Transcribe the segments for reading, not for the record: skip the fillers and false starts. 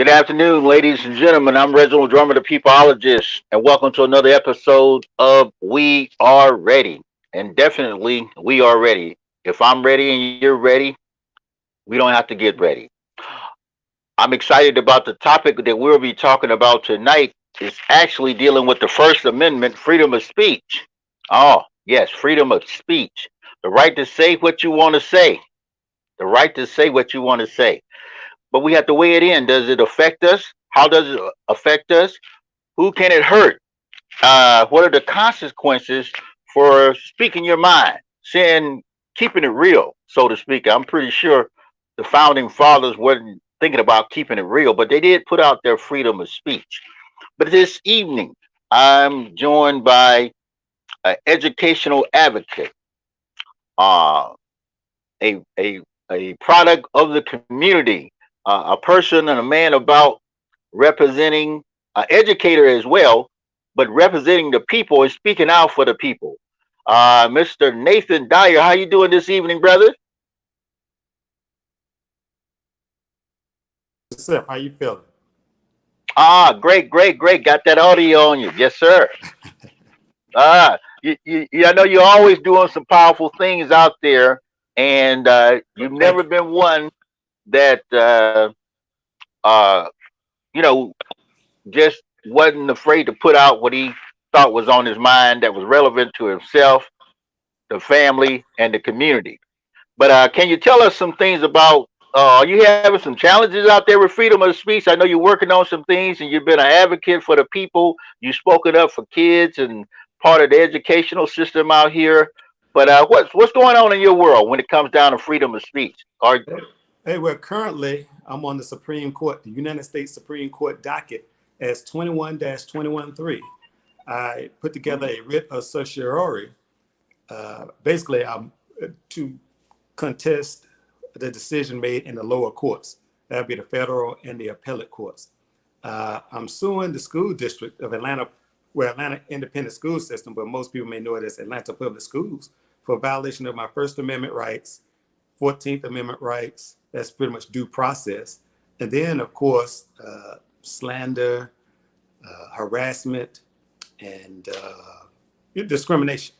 Good afternoon, ladies and gentlemen. I'm Reginal, drummer, the Peopleologist, and welcome to another episode of We Are Ready. And definitely, we are ready. If I'm ready and you're ready, we don't have to get ready. I'm excited about the topic that we'll be talking about tonight. Is actually dealing with the First Amendment, freedom of speech. Oh, yes, freedom of speech. The right to say what you want to say. The right to say what you want to say. But we have to weigh it in. Does it affect us? How does it affect us? Who can it hurt? What are the consequences for speaking your mind, saying, keeping it real, so to speak? I'm pretty sure the founding fathers weren't thinking about keeping it real, but they did put out their freedom of speech. But this evening, I'm joined by an educational advocate, uh, a, a, a product of the community, a person and a man about representing an educator as well, but representing the people and speaking out for the people. Mr. Nathan Dyer, how you doing this evening, brother? Sept, how you feeling? Great, great, great. Got that audio on you. Yes, sir. I know you're always doing some powerful things out there, and you've Thank never you. been one that, uh, you know, just wasn't afraid to put out what he thought was on his mind that was relevant to himself, the family, and the community. But can you tell us some things about? Are you having some challenges out there with freedom of speech? I know you're working on some things, and you've been an advocate for the people. You've spoken up for kids and part of the educational system out here. But what's going on in your world when it comes down to freedom of speech? Are Hey, well, currently I'm on the Supreme Court, the United States Supreme Court docket as 21-213. I put together a writ of certiorari. Basically, I'm to contest the decision made in the lower courts. That would be the federal and the appellate courts. I'm suing the school district of Atlanta, where Atlanta Independent School System, but most people may know it as Atlanta Public Schools, for violation of my First Amendment rights, 14th Amendment rights. That's pretty much due process. And then, of course, slander, harassment, and discrimination.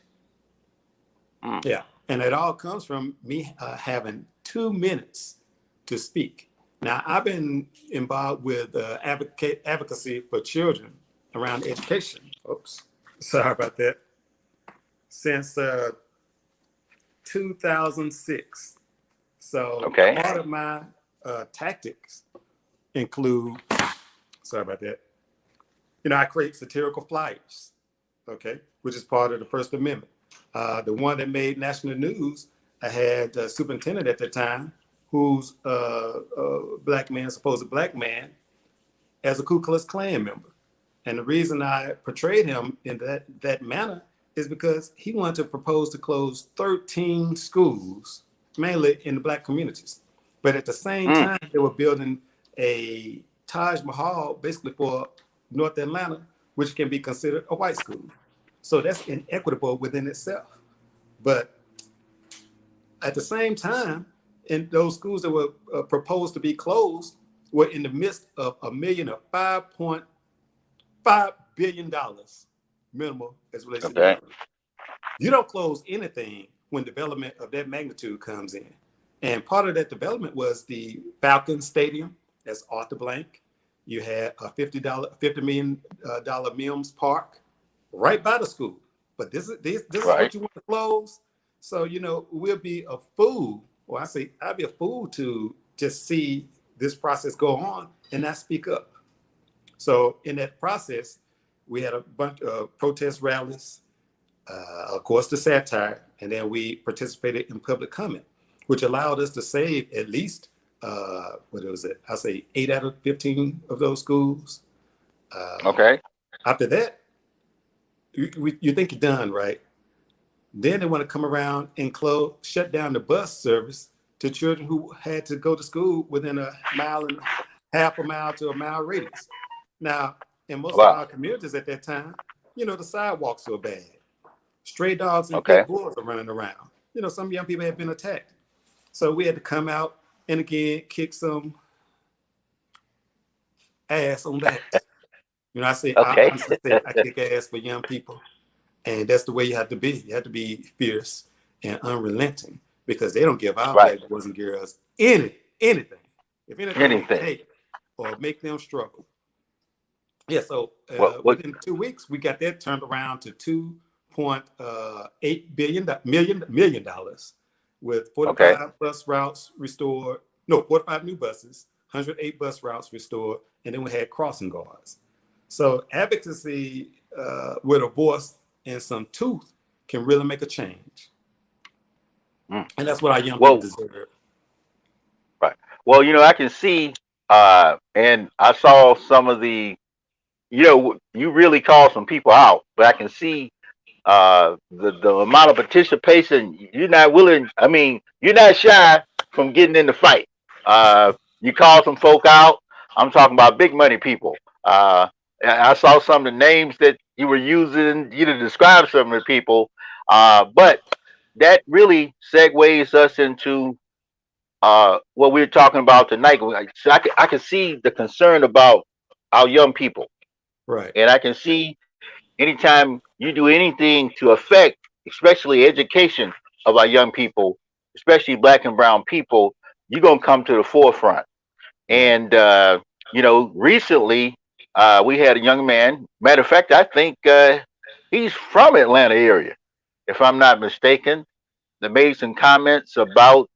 mm, Yeah. And it all comes from me having 2 minutes to speak. Now, I've been involved with advocacy for children around education. Oops, sorry about that. Since 2006. So okay, part of my tactics include, sorry about that, I create satirical flyers, okay, which is part of the First Amendment. The one that made national news, I had a superintendent at the time who's supposed black man, as a Ku Klux Klan member. And the reason I portrayed him in that manner is because he wanted to propose to close 13 schools, mainly in the black communities. But at the same mm, time, they were building a Taj Mahal basically for North Atlanta, which can be considered a white school. So that's inequitable within itself. But at the same time, in those schools that were proposed to be closed were in the midst of a million of $5.5 billion minimal as relates to okay, development. You don't close anything when development of that magnitude comes in. And part of that development was the Falcon Stadium, that's Arthur Blank. You had a $50 million Mims Park right by the school. But this is right. what you want to close. So, we'll be a fool, or I'd be a fool to just see this process go on and not speak up. So in that process, we had a bunch of protest rallies, of course, the satire, and then we participated in public comment, which allowed us to save at least, what was it? I say 8 out of 15 of those schools. Uh, Okay. After that, you think you're done, right? Then they want to come around and shut down the bus service to children who had to go to school within a mile and half a mile to a mile radius. Now, in most of Wow. our communities at that time, the sidewalks were bad. Stray dogs and Okay. pit bulls are running around. Some young people had been attacked. So we had to come out and again kick some ass on that. You know, I Okay. honestly say I kick ass for young people. And that's the way you have to be. You have to be fierce and unrelenting because they don't give our Right. black boys and girls anything. If anything, they Anything. take or make them struggle. Yeah, so What? within 2 weeks, we got that turned around to $2.8 million with Okay. 45 bus routes restored. No, 45 new buses, 108 bus routes restored, and then we had crossing guards. So advocacy with a voice and some tooth can really make a change, Mm. and that's what our young people Well, deserve. right. Well, I can see, and I saw some of the, you really called some people out, but I can see the amount of participation. You're not willing. I mean, you're not shy from getting in the fight. You call some folk out. I'm talking about big money people. I saw some of the names that you were using, to describe some of the people. But that really segues us into what we're talking about tonight. So I can see the concern about our young people, Right. and I can see anytime you do anything to affect, especially education of our young people, especially black and brown people, you're gonna come to the forefront. Right. And recently we had a young man. Matter of fact, I think he's from Atlanta area, if I'm not mistaken. That made some comments about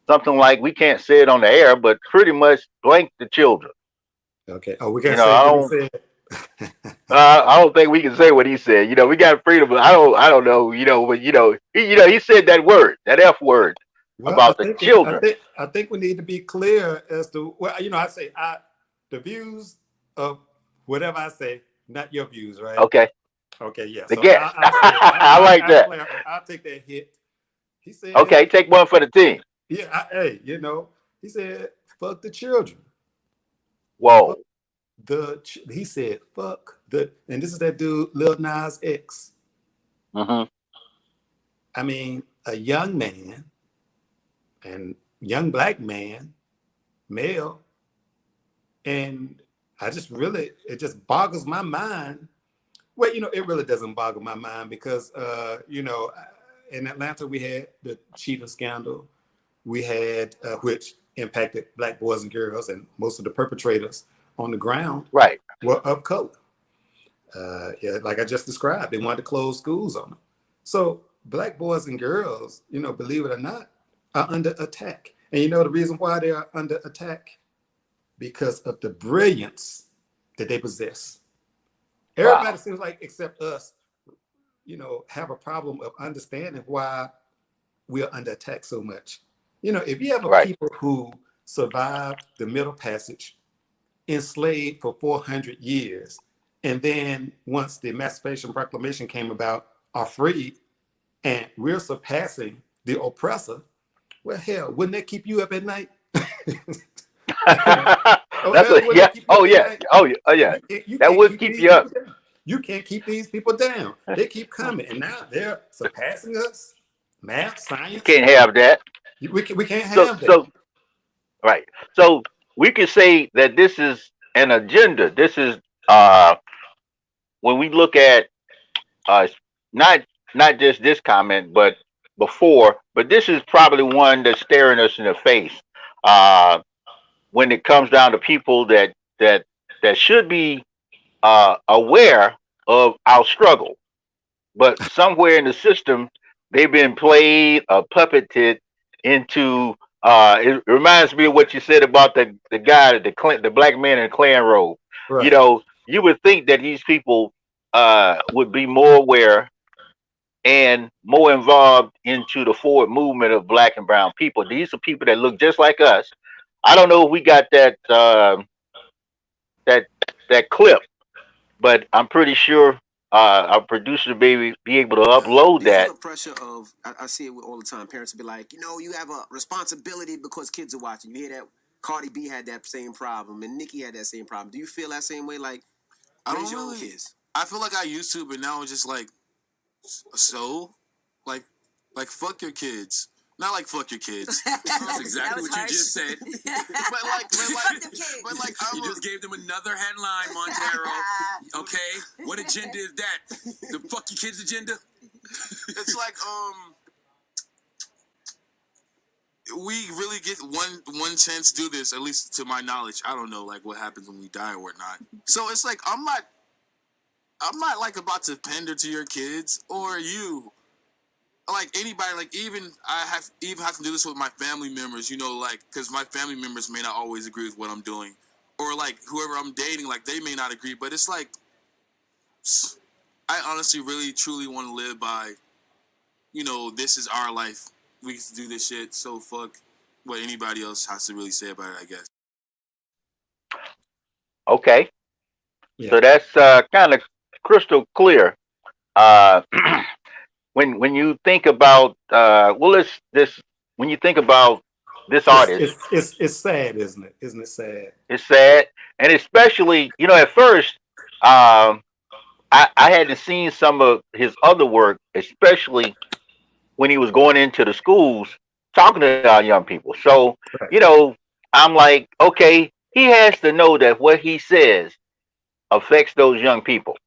something like we can't say it on the air, but pretty much blank the children. Okay. Oh, we You can't know, say I what he don't. said. I don't think we can say what he said. We got freedom. But I don't know. But he said that word, that F word, Well, about the children. I think we need to be clear as to I say the views of whatever I say, not your views, right? Okay, Okay, yeah. the So guest. I'll say it. I like that. I'll take that hit. He said, Okay, take one for the team. yeah, hey, he said, fuck the children. Fuck Whoa. he said, fuck and this is that dude, Lil Nas X. Hmm. I mean, a young man and young black man, male, and it just boggles my mind. Well, it really doesn't boggle my mind because, in Atlanta we had the cheating scandal. We had, which impacted black boys and girls, and most of the perpetrators on the ground Right. were of color. Yeah, like I just described, they wanted to close schools on them. So black boys and girls, believe it or not, are under attack. And the reason why they are under attack? Because of the brilliance that they possess. Everybody Wow. seems like, except us, have a problem of understanding why we are under attack so much. If you have a Right. people who survived the Middle Passage, enslaved for 400 years, and then once the Emancipation Proclamation came about, are freed, and we're surpassing the oppressor, well, hell, wouldn't that keep you up at night? Oh, That's a wouldn't yeah. that keep you Oh up at yeah. night? Oh yeah. Oh yeah. You That can't would keep keep these you up. people down. You can't keep these people down. They keep coming, and now they're surpassing us. Math, You science, can't have that. we can't So have that. so right. So we could say that this is an agenda. This is uh when we look at uh not not just this comment, but before, but this is probably one that's staring us in the face. Uh when it comes down to people that that should be aware of our struggle, but somewhere in the system they've been played or puppeted into. It reminds me of what you said about the guy, the black man in the Klan robe. Right. You would think that these people would be more aware and more involved into the forward movement of black and brown people. These are people that look just like us. I don't know if we got that that clip, but I'm pretty sure our producer be able to upload Do you feel that. the pressure of? I see it all the time. Parents will be like, you have a responsibility because kids are watching. You hear that? Cardi B had that same problem, and Nicki had that same problem. Do you feel that same way? Like, I raise don't your own really. kids. I feel like I used to, but now it's just like so, like, fuck your kids. Not like fuck your kids. That's exactly what harsh. you just said. but like You just gave them another headline, Montero. Okay, what agenda is that? The fuck your kids agenda? It's like we really get one chance to do this, at least to my knowledge. I don't know like what happens when we die or whatnot. So it's like I'm not like about to pander to your kids or you. Like anybody, like even have to do this with my family members, you know, like because my family members may not always agree with what I'm doing, or like whoever I'm dating, like they may not agree. But it's like I honestly, really, truly want to live by, you know, this is our life. We get to do this shit. So fuck what anybody else has to really say about it, I guess. Okay, Yeah. so that's kind of crystal clear. When you think about when you think about this artist, It's sad, isn't it? Isn't it sad? it's sad, and especially at first, I hadn't seen some of his other work, especially when he was going into the schools talking to our young people. So Right. I'm like, okay, he has to know that what he says affects those young people.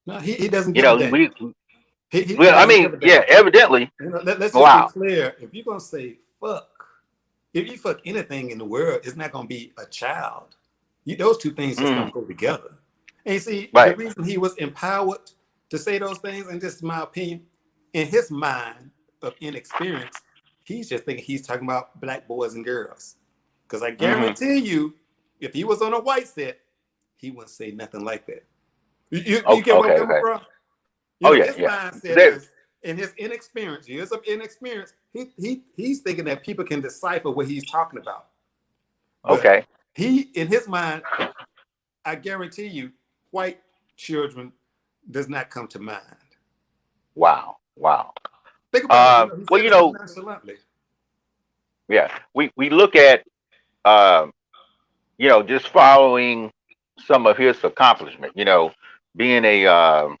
No, he doesn't You give a know, damn. He well, I doesn't mean, give a damn. yeah, evidently, Let's just be wow. clear. If you're gonna say fuck, if you fuck anything in the world, it's not gonna be a child. Those two things just don't go together. And you see, the Right. reason he was empowered to say those things, and this is my opinion, in his mind of inexperience, he's just thinking he's talking about black boys and girls. Because I guarantee you, if he was on a white set, he wouldn't say nothing like that. You get where I'm coming from? His mindset is, in his inexperience, years of inexperience, he's thinking that people can decipher what he's talking about. But Okay. he, in his mind, I guarantee you, white children does not come to mind. Wow. Think about it. He Well, said it so nonchalantly. yeah, we look at just following some of his accomplishment. Being a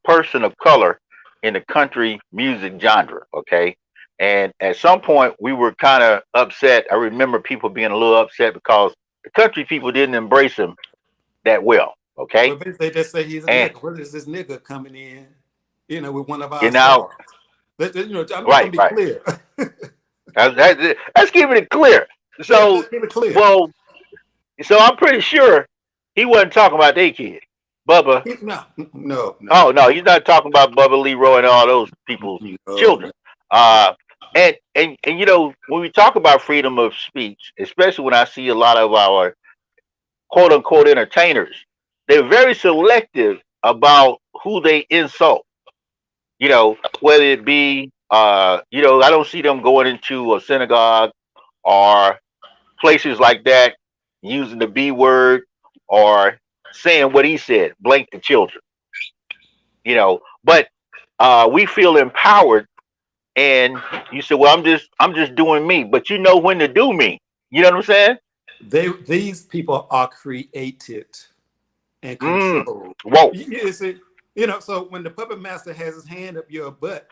person of color in the country music genre. Okay, and at some point we were kind of upset. I remember people being a little upset because the country people didn't embrace him that well. Okay, But basically they just say he's a and nigga. What is this nigga coming in? With one of our you know, stars. I'm just right, gonna be clear. That's keeping it clear. So, let's keep it clear. well, so I'm pretty sure he wasn't talking about their kid, Bubba. No. Oh no, he's not talking about Bubba Leroy and all those people's children. And when we talk about freedom of speech, especially when I see a lot of our quote unquote entertainers, they're very selective about who they insult. Whether it be I don't see them going into a synagogue or places like that using the B word or saying what he said, blank the children. But we feel empowered, and you say, well, I'm just doing me, but you know when to do me. You know what I'm saying? These people are created and controlled. Whoa. You see, so when the puppet master has his hand up your butt,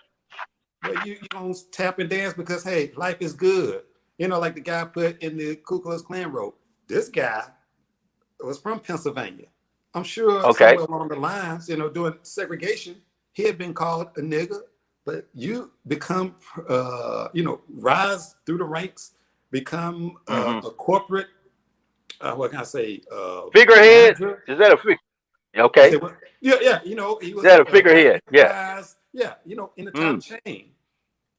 well, you don't tap and dance because, hey, life is good. Like the guy put in the Ku Klux Klan wrote, this guy was from Pennsylvania. I'm sure somewhere along the lines, during segregation, he had been called a nigger, but you become, rise through the ranks, become a corporate, what can I say? Figurehead? Manager. Is that a figure? Okay. Yeah. He was a figurehead. Yeah. Yeah. In the top chain.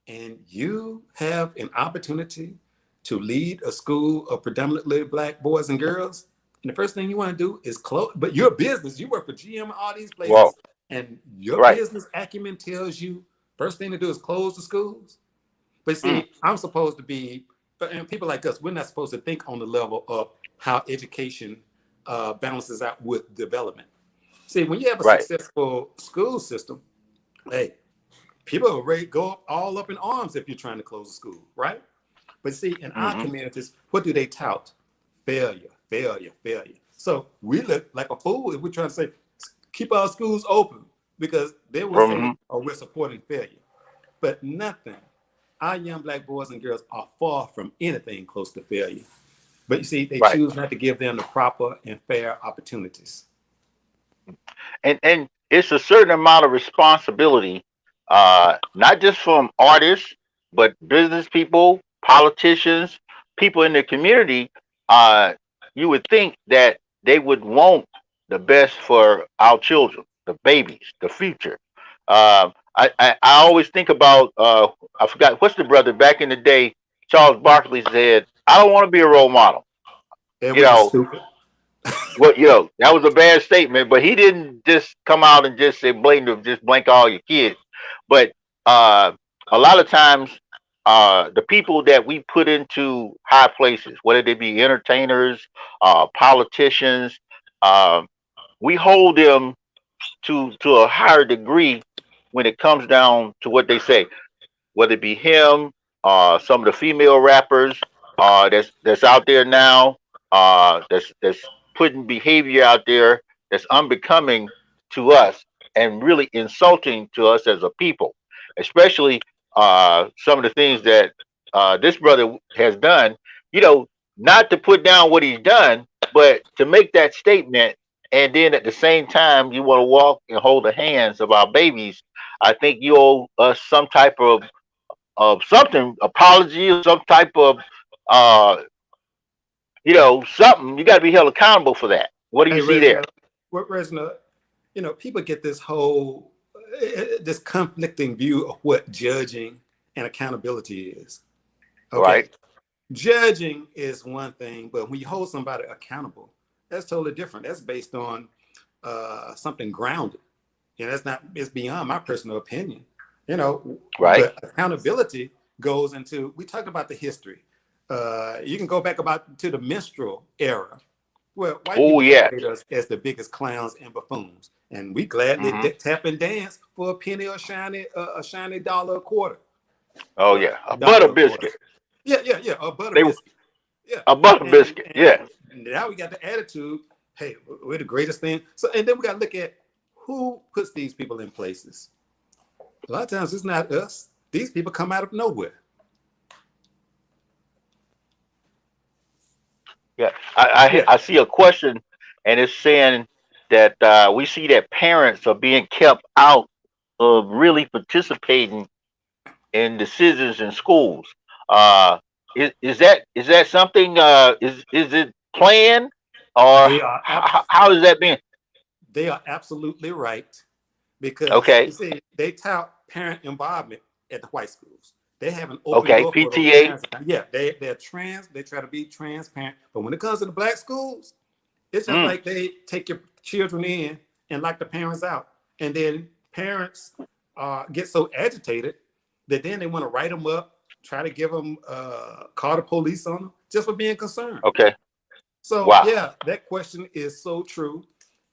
And you have an opportunity to lead a school of predominantly black boys and girls. And the first thing you want to do is close. But your business, you work for GM, all these places. Whoa. And your business acumen tells you first thing to do is close the schools. But see, I'm supposed to be, and people like us, we're not supposed to think on the level of how education balances out with development. See, when you have a successful school system, hey, people are ready to go all up in arms if you're trying to close a school, right? But see, in our communities, what do they tout? Failure. So we look like a fool if we're trying to say, keep our schools open, because they will say, oh, we're supporting failure. But nothing our young black boys and girls are far from anything close to failure. But you see, they Right. choose not to give them the proper and fair opportunities. And it's a certain amount of responsibility, not just from artists, but business people, politicians, people in the community. You would think that they would want the best for our children, the babies, the future. I always think about, I forgot what's the brother back in the day. Charles Barkley said, "I don't want to be a role model." You Which is know, stupid. well, that was a bad statement, but he didn't just come out and just say blatant, just blank all your kids. But uh, a lot of times, the people that we put into high places, whether they be entertainers, politicians, uh, we hold them to a higher degree when it comes down to what they say, whether it be him, some of the female rappers that's out there now, that's putting behavior out there that's unbecoming to us and really insulting to us as a people, especially some of the things that this brother has done. You know, not to put down what he's done, but to make that statement, and then at the same time you want to walk and hold the hands of our babies. I think you owe us some type of something, apology or some type of uh something. You got to be held accountable for that. What do you Hey, see there? Reginald, people get this whole this conflicting view of what judging and accountability is. Okay, Right. judging is one thing, but when you hold somebody accountable, that's totally different. That's based on something grounded. That's not. It's beyond my personal opinion. Right. But accountability goes into. We talked about the history. You can go back about to the minstrel era, where white Oh people yeah. portrayed us as the biggest clowns and buffoons, and we gladly Hmm. tap and dance for a penny or a shiny dollar a quarter. Oh yeah. A butter Dollar a quarter. biscuit. Yeah, a butter They biscuit. Yeah, a butter and biscuit. Yeah. now we got the attitude. Hey, we're the greatest thing. So, and then we got to look at who puts these people in places. A lot of times it's not us. These people come out of nowhere. Yeah. I see a question, and it's saying that we see that parents are being kept out of really participating in decisions in schools. Uh, is that something? Is it planned, or They are how is that being? they are absolutely right, because you Okay. see they tout parent involvement at the white schools. They have an open Okay. door for those PTA. parents. Yeah, they're trans. They try to be transparent, but when it comes to the black schools, it's just Mm, like they take your children in and lock the parents out, and then parents get so agitated that then they want to write them up, try to give them call the police on them just for being concerned. okay. So Wow. yeah, that question is so true,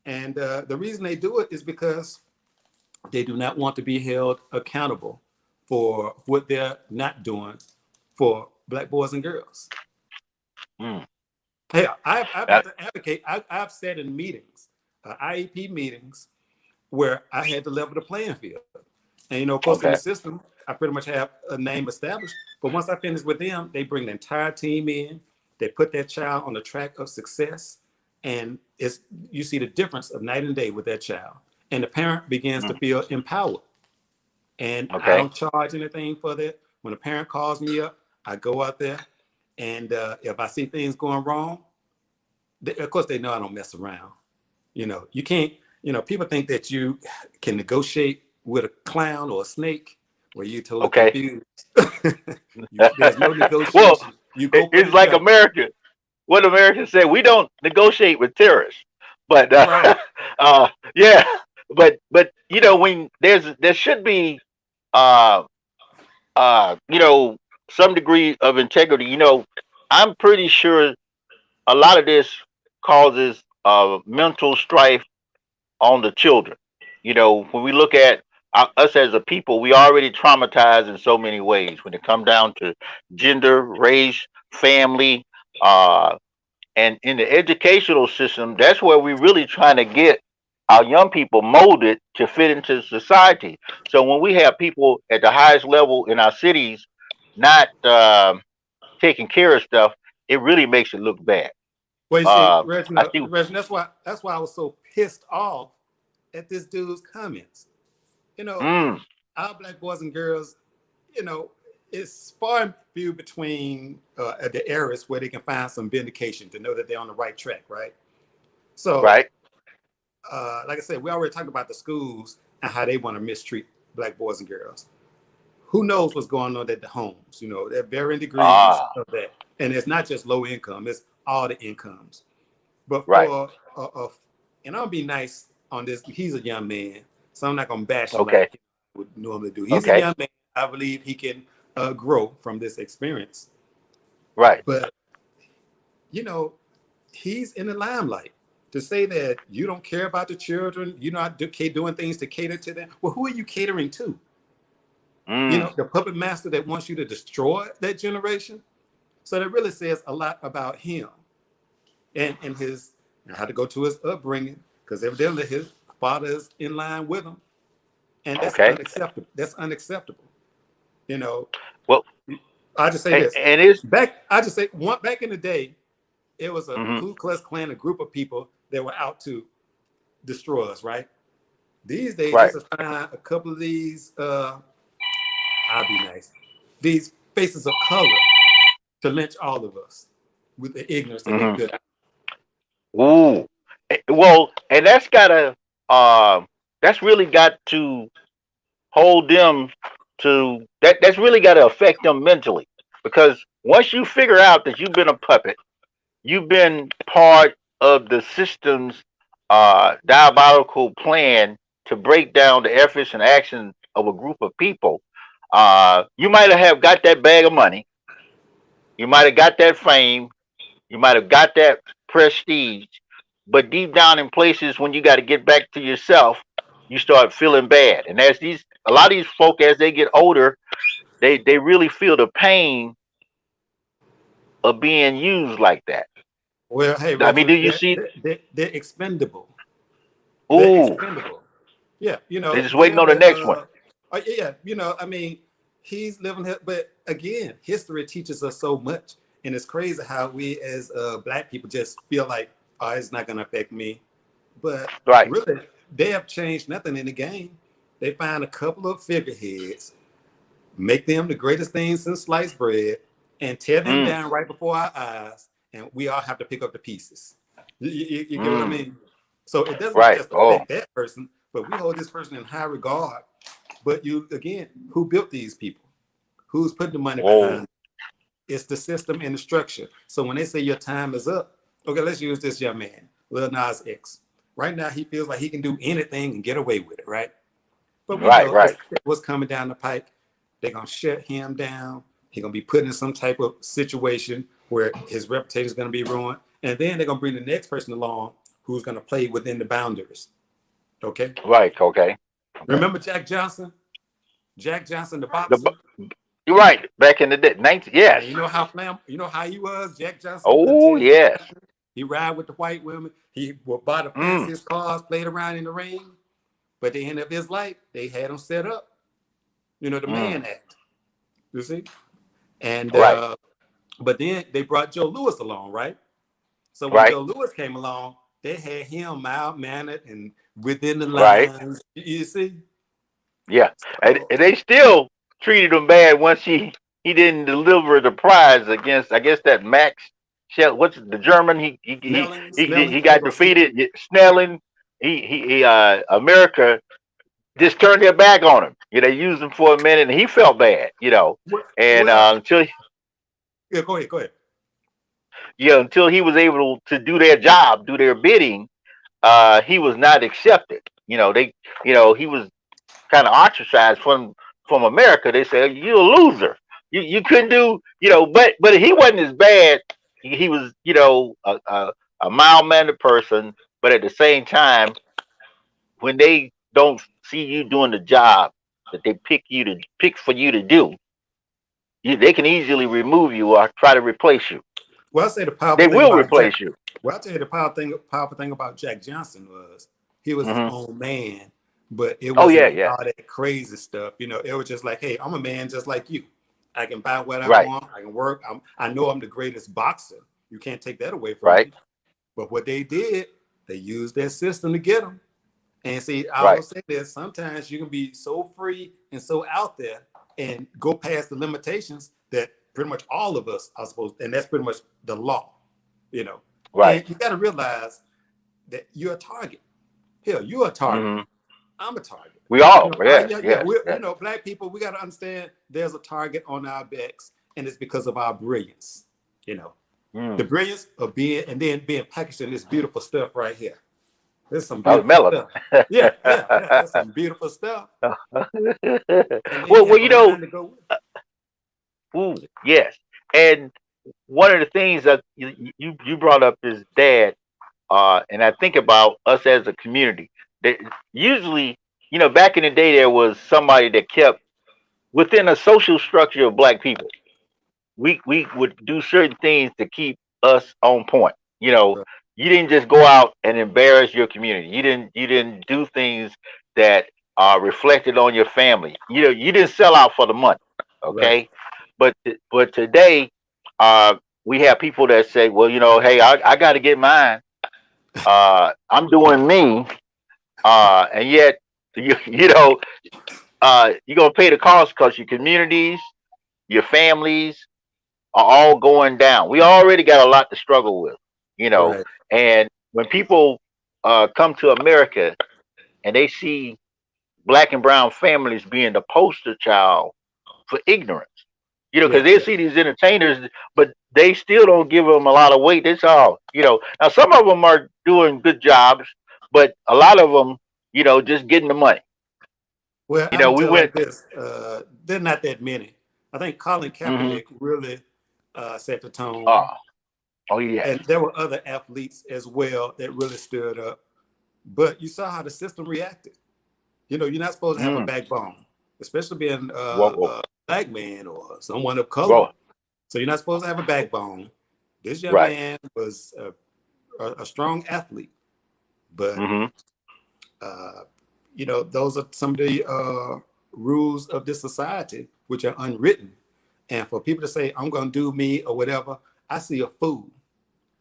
and the reason they do it is because they do not want to be held accountable for what they're not doing for black boys and girls. Mm. Hey, I've had That, to advocate. I've sat in meetings, IEP meetings, where I had to level the playing field. And of course, in the okay. system, I pretty much have a name established. But once I finish with them, they bring the entire team in. They put that child on the track of success, and you see the difference of night and day with that child. And the parent begins to Mm, feel empowered. And I okay. don't charge anything for that. When a parent calls me up, I go out there, and if I see things going wrong, of course they know I don't mess around. You can't. People think that you can negotiate with a clown or a snake, where you're totally Okay. confused. There's no Well, negotiation. You go for it's the like jugular. America. What Americans say, we don't negotiate with terrorists. But Right. yeah, but when there should be uh you know some degree of integrity. I'm pretty sure a lot of this causes mental strife on the children. When we look at us as a people, we already traumatized in so many ways when it comes down to gender, race, family, uh, and in the educational system. That's where we're really trying to get our young people molded to fit into society. So when we have people at the highest level in our cities not taking care of stuff, it really makes it look bad. Well, you see, I Reginald, see. that's why I was so pissed off at this dude's comments. You know, Mm, our black boys and girls, you know, it's far and few between the areas where they can find some vindication to know that they're on the right track, right? So, right. like I said, we already talked about the schools and how they want to mistreat black boys and girls. Who knows what's going on at the homes? You know, there are varying degrees Ah, of that, and it's not just low income; it's all the incomes. But right. for and I'll be nice on this. He's a young man, so I'm not gonna bash him Okay. like he would normally do. He's a Okay. young man. I believe he can grow from this experience. Right. But you know, he's in the limelight. To say that you don't care about the children, you're not doing things to cater to them. Well, who are you catering to? You Mm, know, the puppet master that wants you to destroy that generation. So that really says a lot about him and his and how to go to his upbringing, because evidently his father is in line with him, and that's okay. unacceptable. That's unacceptable. You know, Well, I just say this. and it's. I just say one back in the day, it was a Hmm. Ku Klux Klan, a group of people that were out to destroy us, right? These days, Right. just to find a couple of these, I'll be nice, these faces of color to lynch all of us with the ignorance that they Hmm. built. Ooh. Well, and that's really got to hold them to that. That's really got to affect them mentally, because once you figure out that you've been a puppet, you've been part of the system's diabolical plan to break down the efforts and actions of a group of people. You might have got that bag of money, you might have got that fame, you might have got that prestige, but deep down in places when you got to get back to yourself, you start feeling bad. And as these a lot of these folk, as they get older, they really feel the pain of being used like that. Well, hey, I mean, Reggie, do you see? they're expendable. They're Ooh, expendable. Yeah, you they're know, just waiting they're on the the next one. yeah, you know, I mean, he's living here, but again, history teaches us so much, and it's crazy how we as black people just feel like, oh, it's not gonna affect me, but Right. really, they have changed nothing in the game. They find a couple of figureheads, make them the greatest things since sliced bread, and tear them Mm, down right before our eyes, and we all have to pick up the pieces. You get what I mm, mean? So it doesn't right. just Oh, affect that person, but we hold this person in high regard. But you again, who built these people? Who's putting the money whoa. behind it? It's the system and the structure. So when they say your time is up, okay, let's use this young man, Lil Nas X. Right now, he feels like he can do anything and get away with it, right? But we Right, know right. what's coming down the pike. They're gonna shut him down. He's gonna be put in some type of situation where his reputation is gonna be ruined, and then they're gonna bring the next person along who's gonna play within the boundaries. Okay. Right. Okay. Okay. Remember Jack Johnson? Jack Johnson, the The, boxer. bu- you're right. Back in the day, 19. Yes. And you know how he was. Jack Johnson couldn't Oh, tell you yes. nothing. He ride with the white women. He would buy the Mm, fanciest cars, played around in the ring. But at the end of his life, they had him set up. You know, the mm. Mann Act. You see? And Right. but then they brought Joe Louis along, right? So when Right. Joe Louis came along, they had him mild mannered and within the Right. lines. You see? Yeah. So And they still treated him bad once he didn't deliver the prize against, I guess, that Max Shell. What's the German? He there got goes defeated. Snelling. Snelling. America just turned their back on him. They used him for a minute, and he felt bad. And Well, until yeah, go ahead, go ahead. until he was able to do their job, do their bidding, he was not accepted. He was kind of ostracized from America. They said you're a loser. You couldn't do but he wasn't as bad. He was a mild mannered person, but at the same time, when they don't see you doing the job that they pick for you to do, they can easily remove you or try to replace you. Well, I say the They powerful thing will about Jack. replace you. Well, I'll tell you the powerful thing about Jack Johnson was he was his Hmm. own man, but it Oh yeah, wasn't yeah. all that crazy stuff. You know, it was just like, hey, I'm a man just like you. I can buy what I Right. want. I can work. I know I'm the greatest boxer. You can't take that away from Right. me. But what they did, they used their system to get them. And see, I Right. always say this, sometimes you can be so free and so out there and go past the limitations that pretty much all of us are supposed, and that's pretty much the law, you know. Right. And you got to realize that you're a target. Hell, you're a target. Hmm. I'm a target. We all. Yes. Yeah. Yes. You Yes. know, black people, we got to understand there's a target on our backs, and it's because of our brilliance. You know, the Mm. brilliance of being and then being packaged in this beautiful stuff right here. There's some Oh, beautiful melanin. stuff. Yeah. There's some beautiful stuff, and then you Well, have a mind to go with it. ooh, yes. And one of the things that you brought up is dad, and I think about us as a community. That usually, back in the day, there was somebody that kept within a social structure of black people. We would do certain things to keep us on point. Right. You didn't just go out and embarrass your community. You didn't do things that reflected on your family. You didn't sell out for the money. Right. Okay, but today, uh, we have people that say, well, hey, I got to get mine. I'm doing me, and yet you're gonna pay the cost because your communities, your families are all going down. We already got a lot to struggle with, you know. Right. And when people come to America and they see black and brown families being the poster child for ignorance, because Yeah. they see these entertainers, but they still don't give them a lot of weight. That's all, Now some of them are doing good jobs, but a lot of them, just getting the money. Well, I'm gonna We tell went. like this. There are not that many. I think Colin Hmm. Kaepernick really set the tone, Oh, oh yes. and there were other athletes as well that really stood up. But you saw how the system reacted. You know, you're not supposed to have a Mm. backbone, especially being Whoa, whoa, a black man or someone of color. whoa. So you're not supposed to have a backbone. This young Right. man was a strong athlete, but Hmm. uh, you know, those are some of the rules of this society which are unwritten. And for people to say, I'm going to do me or whatever, I see a fool.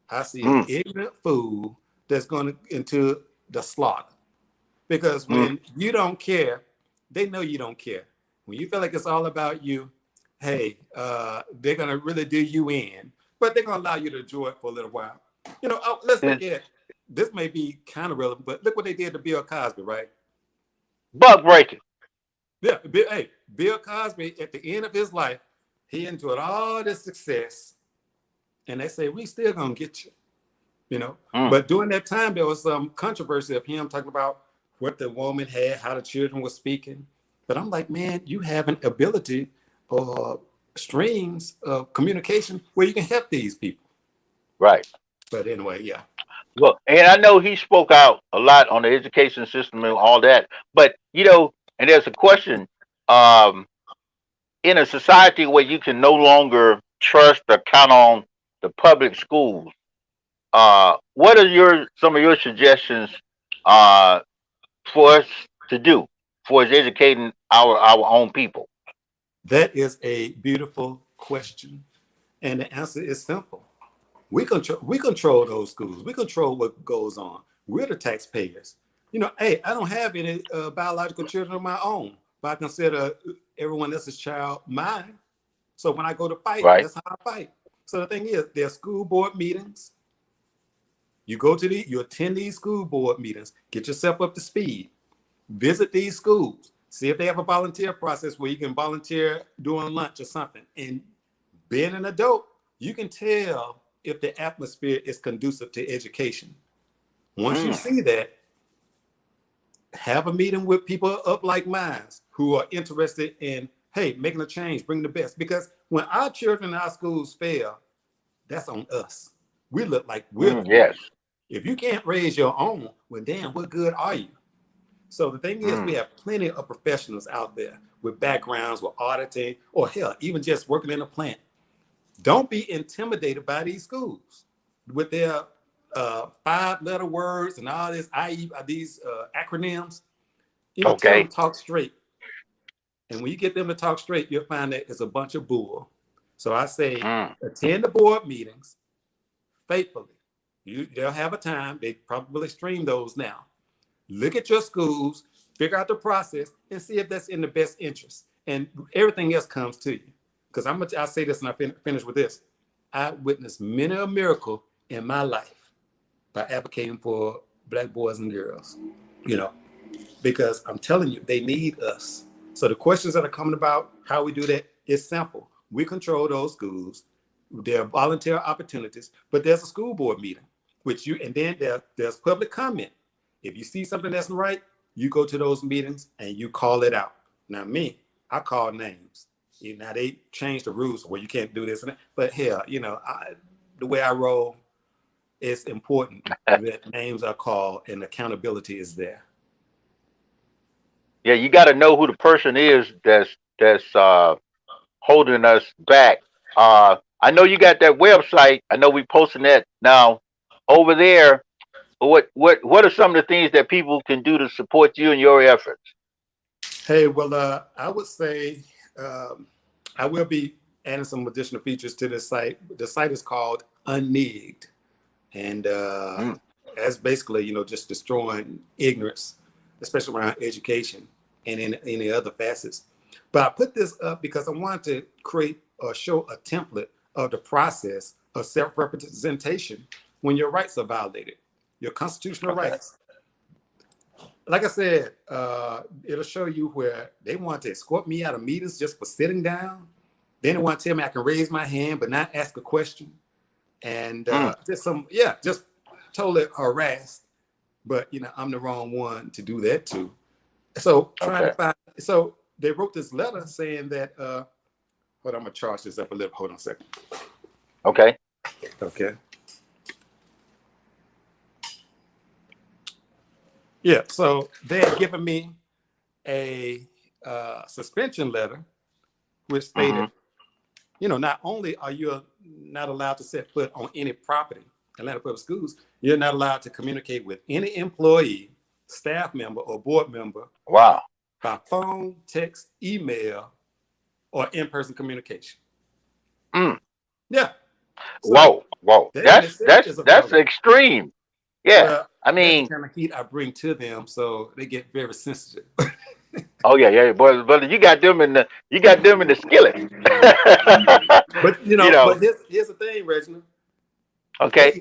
I see an Mm. ignorant fool that's going to into the slaughter. Because Mm. when you don't care, they know you don't care. When you feel like it's all about you, hey, they're going to really do you in, but they're going to allow you to enjoy it for a little while. You know, let's look And at this may be kind of relevant, but look what they did to Bill Cosby, right? buck breaking. Yeah, hey, Bill Cosby at the end of his life, he enjoyed all this success, and they say we still gonna get you, you know. Mm. But during that time, there was some controversy of him talking about what the woman had, how the children were speaking. But I'm like, man, you have an ability or streams of communication where you can help these people. Right. But anyway, yeah, Well, and I know he spoke out a lot on the education system and all that, but and there's a question, um, in a society where you can no longer trust or count on the public schools. What are some of your suggestions uh, for us to do for us educating our own people? that is a beautiful question, and the answer is simple. We control those schools. We control what goes on. We're the taxpayers. You know, hey, I don't have any biological children of my own, but I consider everyone else's child mine. So when I go to fight, Right. that's how I fight. So the thing is, there's school board meetings. You attend these school board meetings, get yourself up to speed, visit these schools, see if they have a volunteer process where you can volunteer during lunch or something. And being an adult, you can tell if the atmosphere is conducive to education. Once you Mm. see that, have a meeting with people up like mine who are interested in, hey, making a change, bring the best. Because when our children in our schools fail, that's on us. We look like we're the Mm. Yes. problem. If you can't raise your own, well, damn, what good are you? So the thing is, we Mm. have plenty of professionals out there with backgrounds with auditing, or hell, even just working in a plant. Don't be intimidated by these schools with their 5-letter words and all this these acronyms. You know, tell them Okay. talk straight. And when you get them to talk straight, you'll find that it's a bunch of bull. So I say, Mm. attend the board meetings faithfully. They'll have a time. They probably stream those now. Look at your schools, figure out the process, and see if that's in the best interest. And everything else comes to you. Because I'll say this and I finish with this. I witnessed many a miracle in my life by advocating for Black boys and girls, because I'm telling you, they need us. So the questions that are coming about how we do that is simple. We control those schools. There are volunteer opportunities, but there's a school board meeting, and then there's public comment. If you see something that's right, you go to those meetings and you call it out. Now I call names. Now they changed the rules where you can't do this and that, but hell, the way I roll, it's important that names are called and accountability is there. Yeah, you got to know who the person is that's holding us back. I know you got that website. I know we posting that now over there. What are some of the things that people can do to support you in your efforts? Hey, well, I would say I will be adding some additional features to this site. The site is called Unnigged, and that's basically just destroying ignorance, especially around education and in any other facets. But I put this up because I wanted to create or show a template of the process of self-representation when your rights are violated, your constitutional rights. Like I said, it'll show you where they want to escort me out of meetings just for sitting down. Then they want to tell me I can raise my hand but not ask a question. And just totally harassed. But I'm the wrong one to do that to. So so they wrote this letter saying that hold on, I'm gonna charge this up a little. Hold on a second. Okay. Yeah, so they had given me a suspension letter, which stated, not only are you not allowed to set foot on any property, Atlanta Public Schools, you're not allowed to communicate with any employee, staff member, or board member. Wow. By phone, text, email, or in-person communication. Yeah. So Whoa. That's extreme. Yeah. Well, I mean, that's the kind of heat I bring to them, so they get very sensitive. Oh yeah, but you got them in the skillet. But but here's the thing, Reginal. Okay.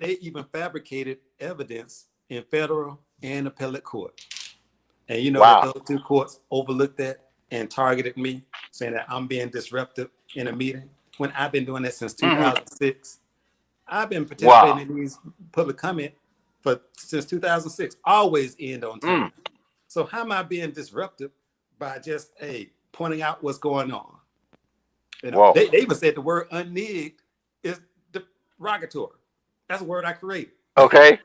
They even fabricated evidence in federal and appellate court. And wow. that those two courts overlooked that and targeted me, saying that I'm being disruptive in a meeting when I've been doing that since 2006. I've been participating in these public comment since 2006. Always end on time. So how am I being disruptive by just pointing out what's going on? They even said the word "unnigged" is derogatory. That's a word I created. Okay.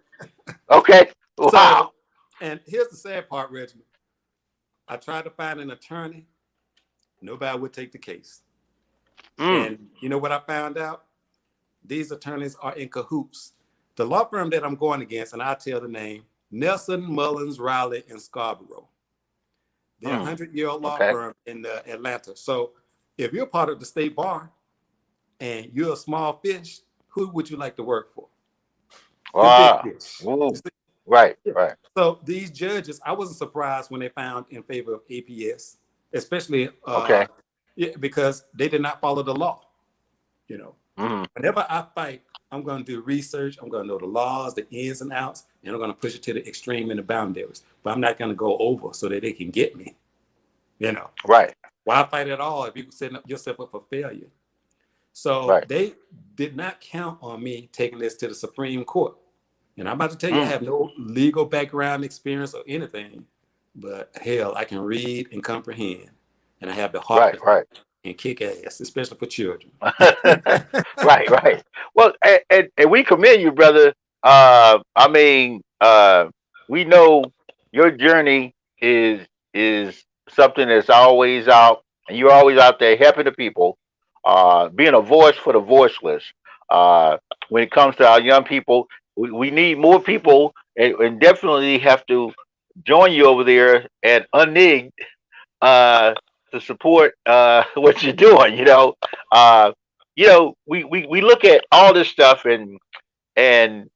Wow. So, and here's the sad part, Reginald. I tried to find an attorney. Nobody would take the case. And you know what I found out? These attorneys are in cahoots. The law firm that I'm going against, and I'll tell the name, Nelson, Mullins, Riley, and Scarborough. They're a 100-year-old law firm in Atlanta. So if you're part of the state bar and you're a small fish, who would you like to work for? Wow. Right. So these judges, I wasn't surprised when they found in favor of APS, especially because they did not follow the law. Whenever I fight, I'm going to do research. I'm going to know the laws, the ins and outs, and I'm going to push it to the extreme and the boundaries. But I'm not going to go over so that they can get me. Right. Why fight at all if you set yourself up for failure? So they did not count on me taking this to the Supreme Court. And I'm about to tell you, I have no legal background experience or anything, but hell, I can read and comprehend. And I have the heart and kick ass, especially for children. Right. Well, and we commend you, brother. We know your journey is something that's always out, and you're always out there helping the people, being a voice for the voiceless. When it comes to our young people, we need more people, and definitely have to join you over there at Unnigged. to support what you're doing. We look at all this stuff, and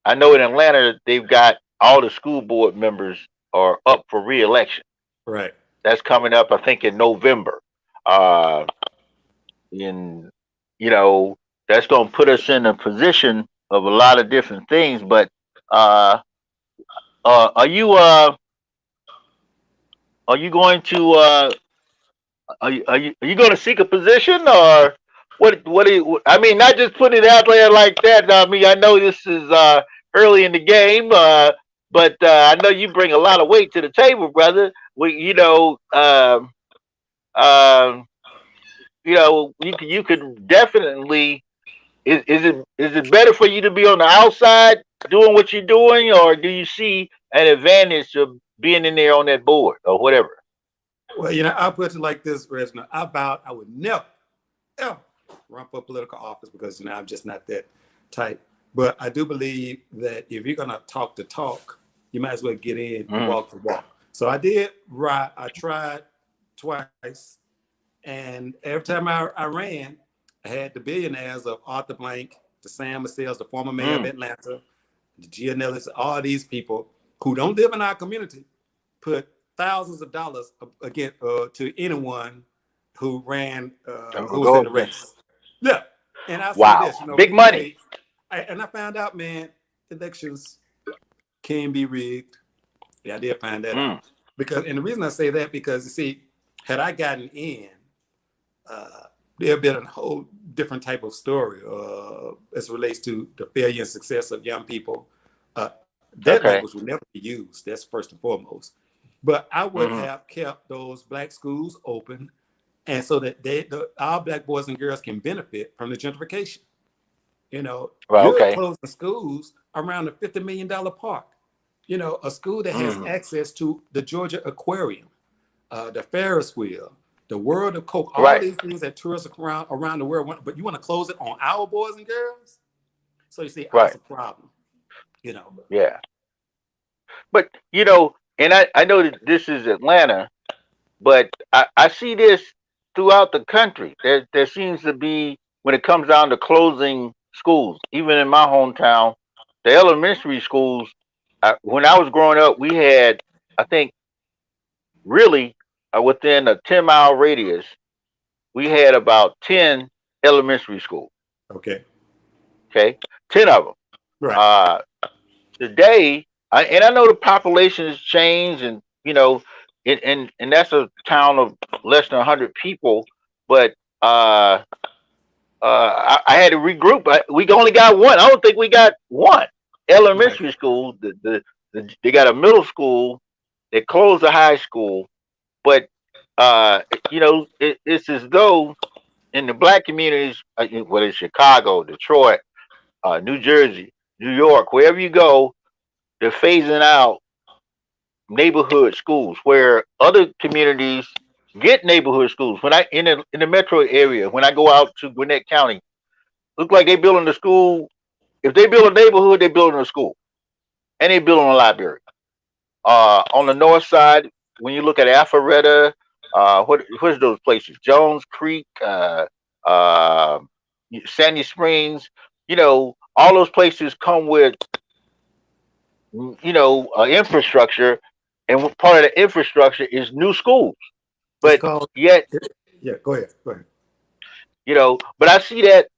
I know in Atlanta they've got all the school board members are up for re-election. Right. That's coming up, I think, in November. Uh, and that's going to put us in a position of a lot of different things. But uh, are you going to are you going to seek a position, or what do you, I mean, not just put it out there like that. I mean, I know this is early in the game, but I know you bring a lot of weight to the table, brother. Um, you could definitely. Is it better for you to be on the outside doing what you're doing, or do you see an advantage of being in there on that board or whatever? Well, I'll put it like this, Reginald. I would never, ever run for political office because, I'm just not that type. But I do believe that if you're going to talk the talk, you might as well get in and walk the walk. So I did ride. I tried twice. And every time I ran, I had the billionaires of Arthur Blank, the Sam Massels, the former mayor of Atlanta, the Gianellis, all these people who don't live in our community, put thousands of dollars again to anyone who ran, who was in the race. Yeah, and I wow, say this, big money. I found out, man, elections can be rigged. Yeah, I did find that out. And the reason I say that, because you see, had I gotten in, there'd been a whole different type of story as it relates to the failure and success of young people. That language would never be used. That's first and foremost. But I would have kept those black schools open, and so that our black boys and girls can benefit from the gentrification. You're closing schools around a $50 million park. A school that has access to the Georgia Aquarium, the Ferris wheel, the World of Coke, all these things that tourists around the world want, but you want to close it on our boys and girls? So you see, that's a problem. Yeah. But, and I know that this is Atlanta, but I see this throughout the country. There seems to be, when it comes down to closing schools, even in my hometown, the elementary schools, when I was growing up, we had, I think, really within a 10-mile radius, we had about 10 elementary schools. Okay, 10 of them. Right. Today, and I know the population has changed, and and that's a town of less than 100 people, but I had to regroup. We only got one. I don't think we got one elementary school. They got a middle school. They closed the high school, but it's as though in the black communities, whether it's Chicago, Detroit, New Jersey, New York, wherever you go, they're phasing out neighborhood schools where other communities get neighborhood schools. When in the metro area, when I go out to Gwinnett County, look like they building a school. If they build a neighborhood, they building a school, and they building a library. On the north side, when you look at Alpharetta, what's those places? Jones Creek, Sandy Springs. All those places come with infrastructure, and part of the infrastructure is new schools. But yet, yeah, go ahead. But I see that.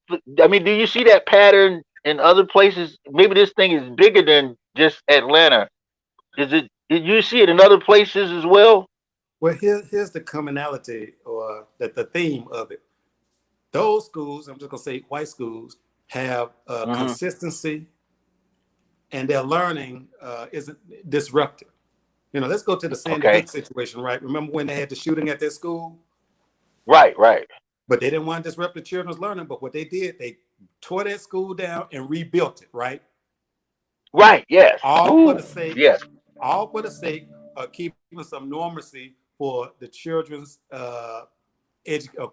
I mean, do you see that pattern in other places? Maybe this thing is bigger than just Atlanta. Did you see it in other places as well? Well, here's the commonality, or the theme of it. Those schools, I'm just gonna say white schools, have consistency, and their learning isn't disruptive. Let's go to the Sandy Hook situation, right? Remember when they had the shooting at their school? Right. But they didn't want to disrupt the children's learning. But what they did, they tore that school down and rebuilt it, right? Right, yes. All for the sake of keeping some normalcy for the children's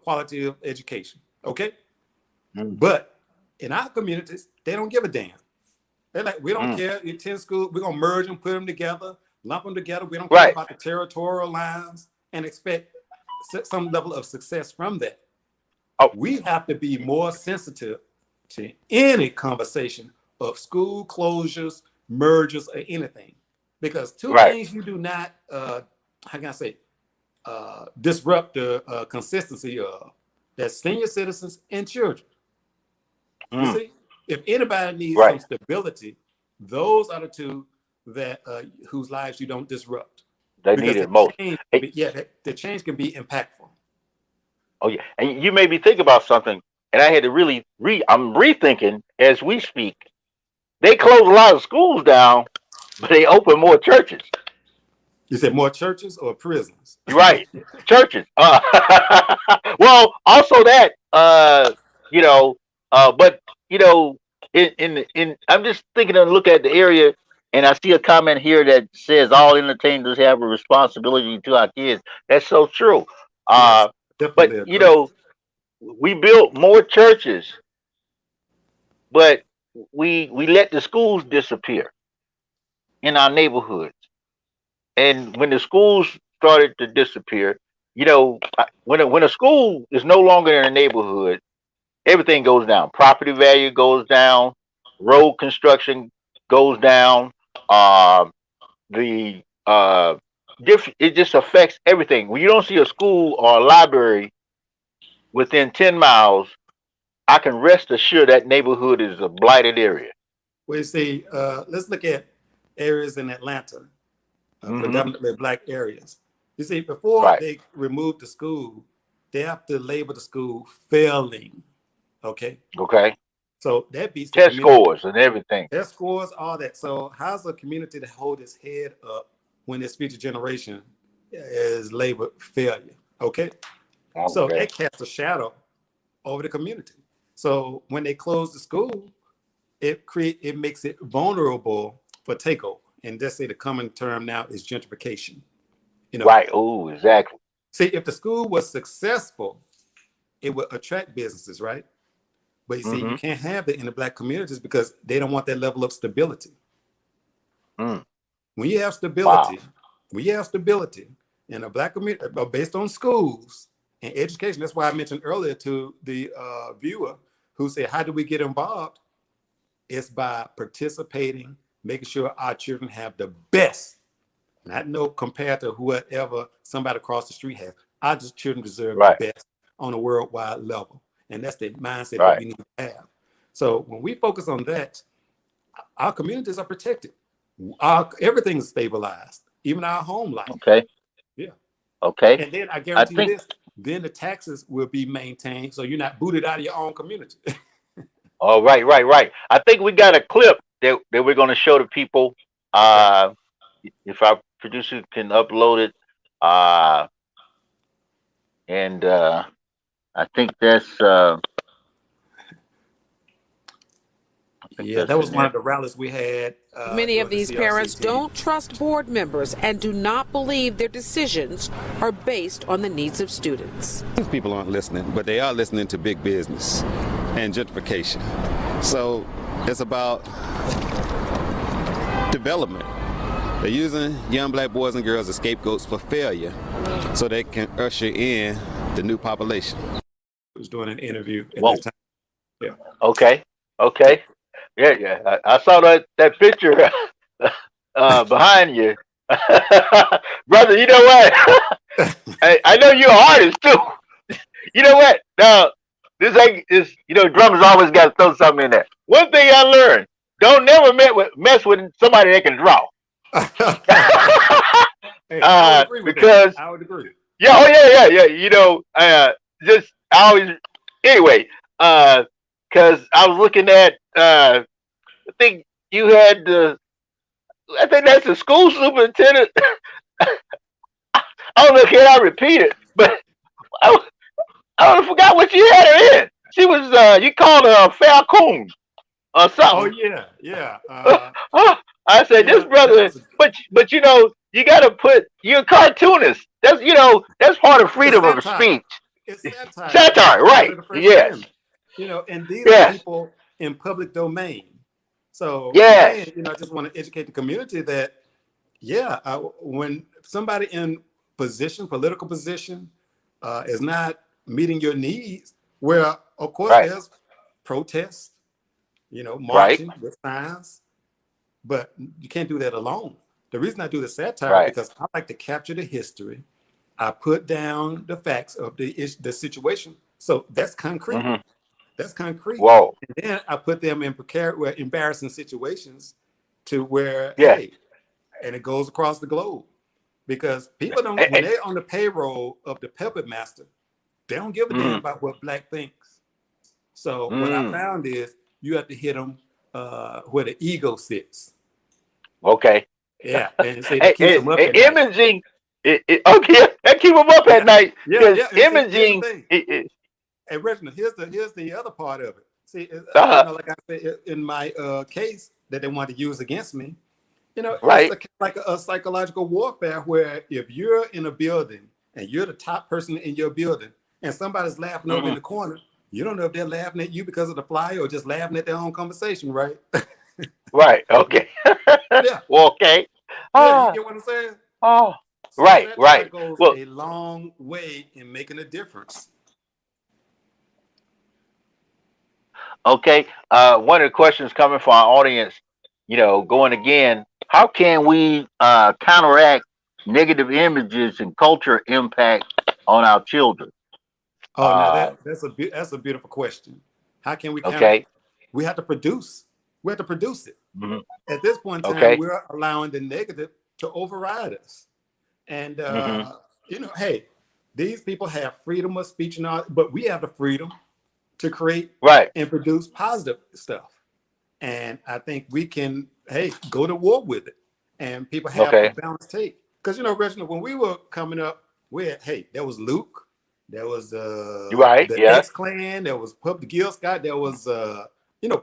quality of education, okay? But in our communities, they don't give a damn. They're like, we don't care. In 10 schools, we're going to merge them, put them together, lump them together. We don't care about the territorial lines and expect some level of success from that. Oh. We have to be more sensitive to any conversation of school closures, mergers, or anything, because two Right. things you do not, how can I say, disrupt the consistency of, that's senior citizens and children. You see, if anybody needs some Right. stability, those are the two that whose lives you don't disrupt. They Because need it most. the change can be impactful. Oh yeah, and you made me think about something, and I had to really I'm rethinking as we speak. They close a lot of schools down, but they open more churches. You said more churches or prisons? You're right, churches. Well, also that, you know, but you know, in I'm just thinking and look at the area, and I see a comment here that says all entertainers have a responsibility to our kids. That's so true. Yes, But definitely you agree. know, we built more churches, but we let the schools disappear in our neighborhoods. And when the schools started to disappear, you know, when a school is no longer in a neighborhood, everything goes down. Property value goes down, road construction goes down. Uh, the it just affects everything. When you don't see a school or a library within 10 miles, I can rest assured that neighborhood is a blighted area. Well, you see, let's look at areas in Atlanta, Hmm. predominantly black areas. You see, before Right. they remove the school, they have to label the school failing. Okay, Okay. so that beats the Test community. scores and everything. Their scores, all that. So how's a community to hold its head up when its future generation is labeled failure? Okay, so Okay. that casts a shadow over the community. So when they close the school, it makes it vulnerable for takeover. And let's say the common term now is gentrification. You know, Right. Oh, exactly. see, if the school was successful, it would attract businesses, right? But you see, you Hmm. can't have that in the black communities because they don't want that level of stability. Mm. When you have Wow. stability, when you have stability in a black community based on schools and education, that's why I mentioned earlier to the viewer who said, how do we get involved? It's by participating, making sure our children have the best, not no compared to whoever somebody across the street has. Our children deserve the Right. best on a worldwide level. And that's the mindset that Right. we need to have. So when we focus on that, our communities are protected. Everything is stabilized, even our home life. Okay. Yeah. Okay. And then I I guarantee you think. this, then the taxes will be maintained. So you're not booted out of your own community. Oh, right. Right. Right. I think we got a clip that we're going to show to people. Okay. Uh, if our producer can upload it. Uh, and I think Yeah, that's that was in one there. of the rallies we had Many of during the these parents CRCT. don't trust board members and do not believe their decisions are based on the needs of students. These people aren't listening, but they are listening to big business and gentrification. So it's about development. They're using young black boys and girls as scapegoats for failure so they can usher in the new population. I was doing an interview at Whoa. that time. Yeah. Okay. Okay. Yeah. Yeah. I saw that picture behind you, brother. You know what? I know you're an artist too. You know what? Now, this ain't is drummers always got to throw something in there. One thing I learned: don't never mess with somebody that can draw. Hey, I would agree with Because that. I would agree. yeah, oh yeah. Just I always anyway. Because I was looking at I think you had I think that's the school superintendent. I don't know, can I repeat it? But I, I forgot what you had her in. She was you called her Falcon or Oh something. yeah, yeah. I said Yeah, this that brother, was but you got to put you're a cartoonist. That's part of it's freedom of satire. speech. It's satire. That's Satire, the spirit right? of the First Yes, Amendment. And these are yes, people in public domain. So yes. again, I just want to educate the community that when somebody in political position, is not meeting your needs, where of course Right. there's protests, Right. marching with signs, but you can't do that alone. The reason I do the satire Right. because I like to capture the history. I put down the facts of the situation, so that's concrete. Hmm. That's concrete. Whoa. And then I put them in embarrassing situations to where, Yeah. hey, and it goes across the globe because people don't, when And, they're on the payroll of the puppet master, they don't give a damn about what black thinks. So what I found is you have to hit them where the ego sits. okay. Yeah, and say that keeps them up And at night. imaging. Okay, that keep them up at night Yeah, because yeah. And see, here's the imaging. thing. Hey, Reginal, here's the other part of it. See, like I said, in my case that they want to use against me, Right. it's like a psychological warfare where if you're in a building and you're the top person in your building and somebody's laughing over in the corner, you don't know if they're laughing at you because of the flyer or just laughing at their own conversation, right? Right. Okay. Yeah. Okay. Yeah, you Ah. get what I'm saying? Oh. So Right. satire Right. goes Well. a long way in making a difference. Okay. One of the questions coming from our audience, going again, how can we counteract negative images and culture impact on our children? Oh, now Uh, that's a beautiful question. How can we counter? okay. We have to produce. We have to produce it. Mhm. At this point in time, Okay. we're allowing the negative to override us. And Hmm. hey, these people have freedom of speech and all, but we have the freedom to create Right. and produce positive stuff. And I think we can, hey, go to war with it. And people have a Okay. balanced take. Because Reginald, when we were coming up, there was Luke, there was You right. the Yeah. X Clan, there was Gil Scott, there was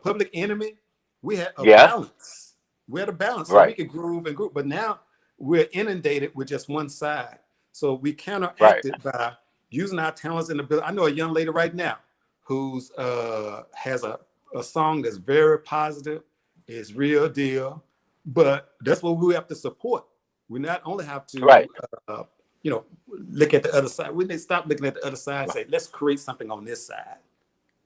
Public Enemy. We had a Yeah. balance. We had a balance so we Right. could groove and group. But now we're inundated with just one side. So we Right. counteract it by using our talents in the building. I know a young lady right now who's has a song that's very positive, is real deal, but that's what we have to support. We not only have Right. to look at the other side. We need to stop looking at the other side and say, let's create something on this side.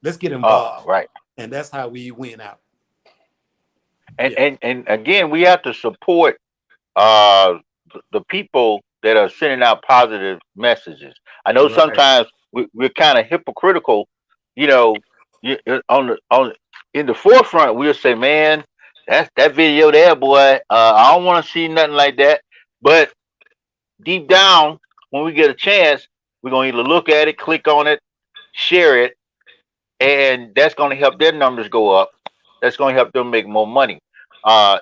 Let's get involved. Right. And that's how we win out. And Yeah. and again, we have to support uh the people that are sending out positive messages. I know Right. sometimes we're kind of hypocritical, you know, on in the forefront we'll say, man, that's that video there, boy. I don't want to see nothing like that. But deep down, when we get a chance, we're gonna either look at it, click on it, share it, and that's gonna help their numbers go up. That's gonna help them make more money.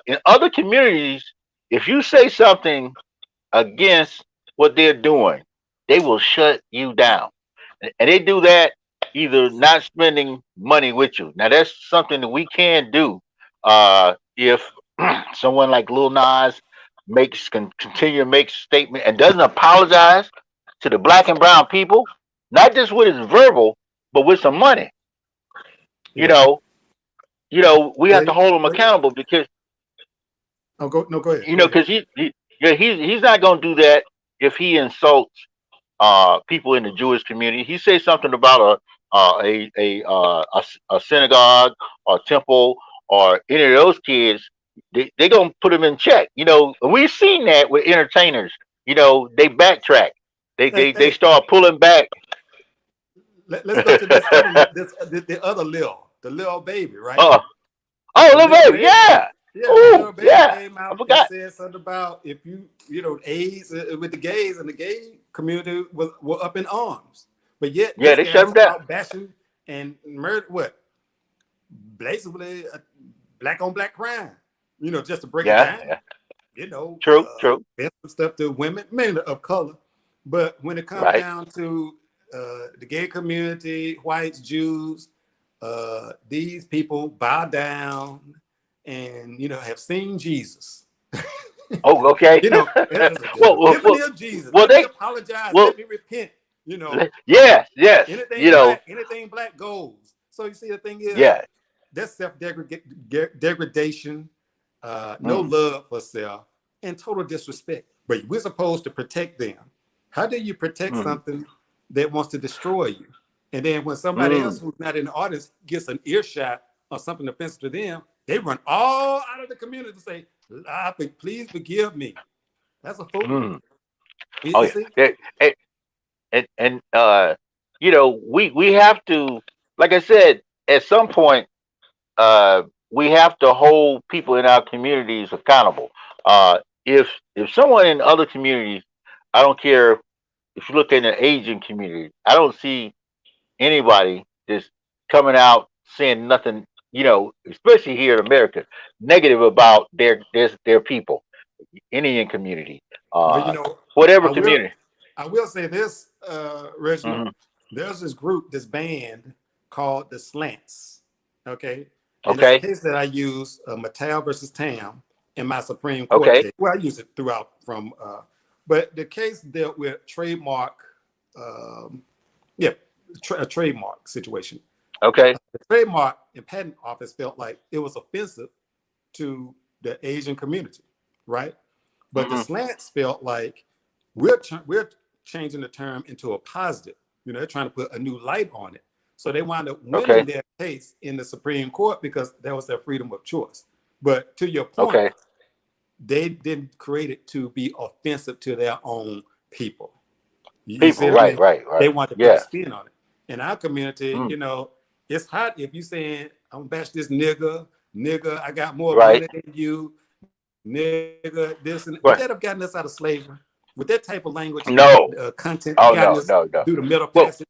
In other communities, if you say something against what they're doing, they will shut you down. And they do that either not spending money with you. Now that's something that we can do if someone like Lil Nas continue to make statement and doesn't apologize to the black and brown people, not just with his verbal, but with some money. You Yeah. know, we have to hold him Well, accountable because go ahead. Go ahead. because he's not going to do that if he insults people in the Jewish community. He says something about a synagogue or temple or any of those kids, they gonna put them in check. We've seen that with entertainers. They backtrack. They Hey, start pulling back. let's go to this the other the Lil Baby, right? Oh, The little Lil baby, Baby. yeah. Yeah, the Oh, Lil Baby yeah. came I out and forgot. said something about if AIDS with the gays and the gay community were up in arms. But yet Yeah, this they shut guy's him down. out bashing and murder basically black on black crime. Just to break it Yeah, down. yeah. True. Some stuff to women, mainly of color. But when it comes Right. down to the gay community, whites, Jews, these people bow down and have seen Jesus. Oh, okay. Well, Give me a Jesus. well, Let me apologize. well, Let me repent. yes. Anything black goes. So you see, the thing is, Yeah. that's self-degradation, no Mm. love for self, and total disrespect. But we're supposed to protect them. How do you protect Mm. something that wants to destroy you. And then when somebody else who's not in the audience gets an earshot or something offensive to them, they run all out of the community to say, please forgive me. That's a fool. Oh yeah. And you know, we have to, like I said, at some point, we have to hold people in our communities accountable. If someone in other communities, I don't care if you look in the Asian community, I don't see anybody just coming out saying nothing, you know, especially here in America, negative about their people, Indian community, But you know, whatever community. I will say this, Reginald. Hmm. There's this group, this band called the Slants. Okay. And it's a Okay. case that I use, Mattel versus Tam, in my Supreme Court Okay. case. Well, I use it throughout from, but the case dealt with trademark, um, a trademark situation. Okay. The trademark and patent office felt like it was offensive to the Asian community, right? But the Hmm. Slants felt like we're changing the term into a positive. You know, they're trying to put a new light on it. So they wound up winning Okay. their case in the Supreme Court because that was their freedom of choice. But to your point, Okay. they didn't create it to be offensive to their own people. You see People. what I Right. mean? Right. They Right. want to put a Yeah. spin on it. In our community, Mm. you know, it's hot if you saying, I'm gonna bash this nigga, I got more Right. money than you, nigga, this and would Right. that have gotten us out of slavery? Would that type of language and No. content Oh gotten no. us No. No. through the middle Well. passage?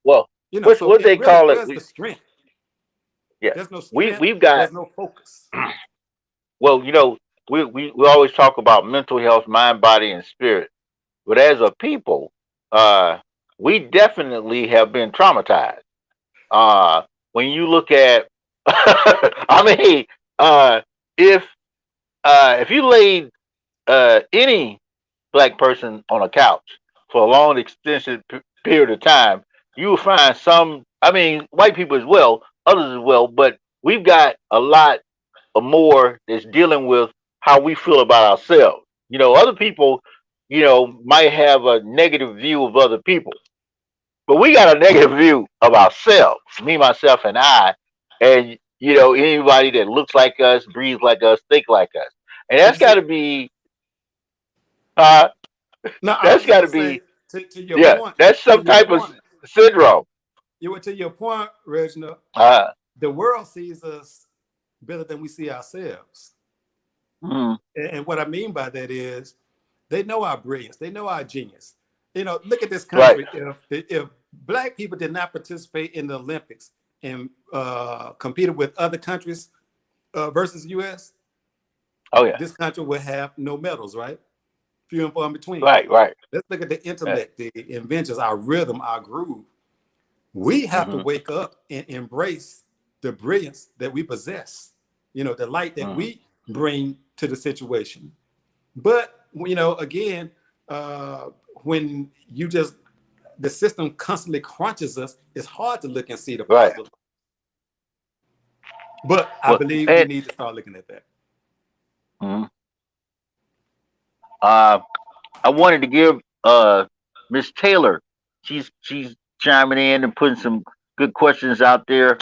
Well. You know, What's so what it they really, call it? where's the strength? Yeah. There's no strength, We've got. there's no focus. Well, you know, we always talk about mental health, mind, body, and spirit. But as a people, uh, we definitely have been traumatized. When you look at, I mean, if if you laid any black person on a couch for a long, extensive period of time, you will find some. I mean, white people as well, others as well. But we've got a lot or more that's dealing with how we feel about ourselves. You know, other people, you know, might have a negative view of other people, but we got a negative view of ourselves, me, myself, and I, and you know, anybody that looks like us, breathes like us, think like us, and But that's you got see, to be, uh, no, I that's was just got gonna to say be, to your yeah, point, that's some type of syndrome. to your point, Reginald, Uh, the world sees us better than we see ourselves. mm, And what I mean by that is they know our brilliance, they know our genius. You know, look at this right. country. If black people did not participate in the Olympics and competed with other countries versus US, Oh yeah. this country would have no medals, right? Few and far in between. Right. Right. Let's look at the Right. intellect, the inventions, our rhythm, our groove. We have to Mm-hmm. wake up and embrace the brilliance that we possess, you know, the light that Mm. we bring to the situation. But, you know, again, when you just, the system constantly crunches us, it's hard to look and see the Right. positive. But I Well, believe we and need to start looking at that. mhm. uh, I wanted to give Miss Taylor. She's chiming in and putting some good questions out there.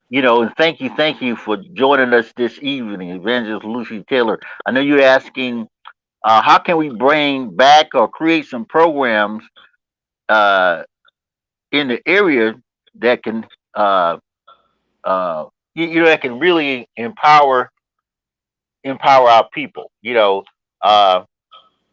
You know, and thank you for joining us this evening, Evangelist Lucy Taylor. I know you're asking, how can we bring back or create some programs uh, in the area that can, uh, you know, that can really empower our people. You know, uh,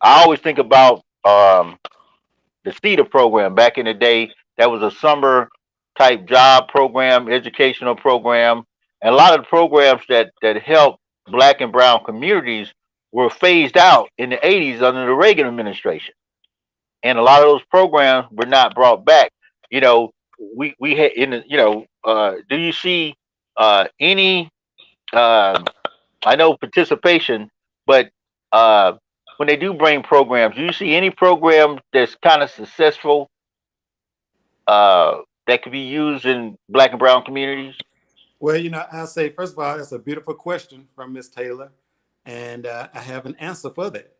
I always think about the CETA program back in the day. That was a summer type job program, educational program, and a lot of the programs that helped black and brown communities were phased out in the 80s under the Reagan administration, and a lot of those programs were not brought back. You know, we had in the, you know, do you see any I know participation, but uh, when they do bring programs, do you see any program that's kind of successful that could be used in black and brown communities? Well, you know, I'll say, first of all, that's a beautiful question from Miss Taylor. And I have an answer for that.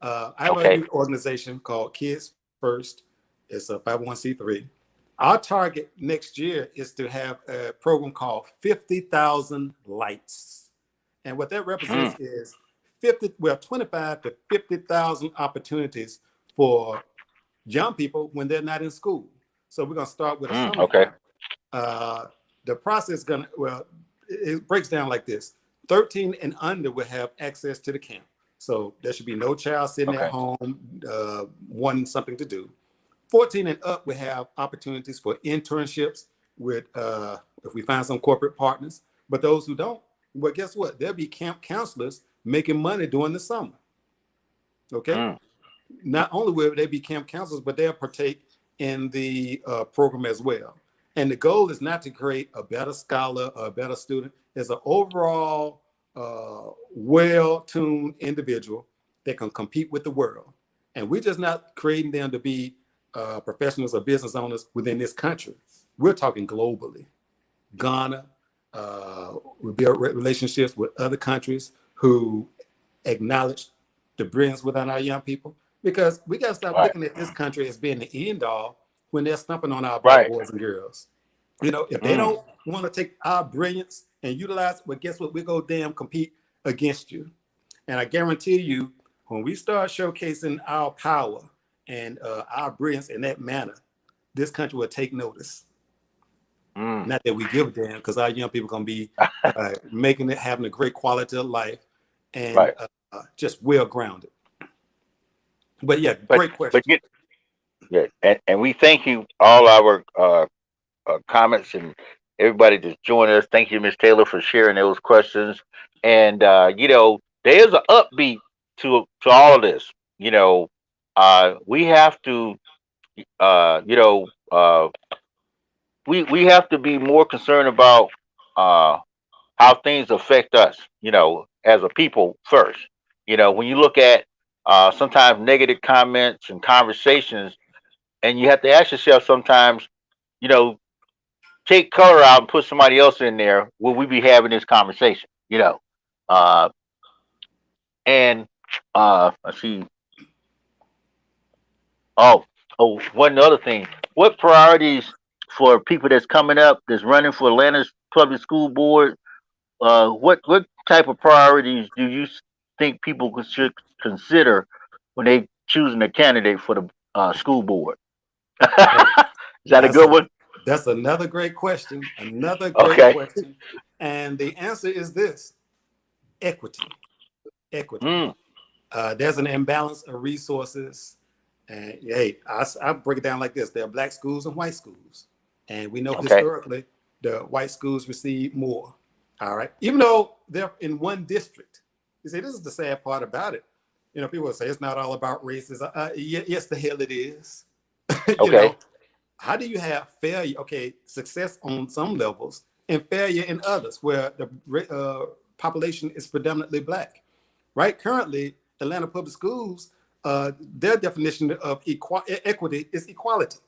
I have a Okay. youth organization called Kids First. It's a 501c3. Our target next year is to have a program called 50,000 lights. And what that represents is 25 to 50,000 opportunities for young people when they're not in school. So we're going to start with a summer Okay. camp. The process is going to, well, it breaks down like this. 13 and under will have access to the camp. So there should be no child sitting at home wanting something to do. 14 and up, we have opportunities for internships with, if we find some corporate partners. But those who don't, well, guess what? There'll be camp counselors making money during the summer. Okay? Not only will they be camp counselors, but they'll partake in the program as well. And the goal is not to create a better scholar or a better student. It's an overall well-tuned individual that can compete with the world. And we're just not creating them to be professionals or business owners within this country. We're talking globally. Ghana, we build relationships with other countries who acknowledge the brilliance within our young people, because we got to stop looking at this country as being the end all when they're stumping on our black boys and girls. You know, if they don't want to take our brilliance and utilize, well, guess what? We go damn compete against you. And I guarantee you, when we start showcasing our power and our brilliance in that manner, this country will take notice. Not that we give a damn, because our young people are going to be making it, having a great quality of life, and just well-grounded. But yeah, great question. And we thank you, all our comments and everybody that's joined us. Thank you, Ms. Taylor, for sharing those questions. And you know, there's an upbeat to all of this. You know, we have to, we have to be more concerned about how things affect us. You know, as a people first. You know, when you look at sometimes negative comments and conversations, and you have to ask yourself sometimes, you know, take color out and put somebody else in there, will we be having this conversation? You know, let's see. One other thing. What priorities for people that's coming up, that's running for Atlanta's public school board? What type of priorities do you think people should consider when they choosing a candidate for the school board? Is that a good one? That's another great question. Another great question. And the answer is this: equity. Equity. There's an imbalance of resources. And hey, I break it down like this: there are black schools and white schools. And we know historically the white schools receive more. All right. Even though they're in one district. You see, this is the sad part about it. You know, people will say it's not all about races. Yes, the hell it is. You know, how do you have failure? Okay, success on some levels and failure in others, where the population is predominantly black. Right? Currently, Atlanta Public Schools, their definition of equity is equality.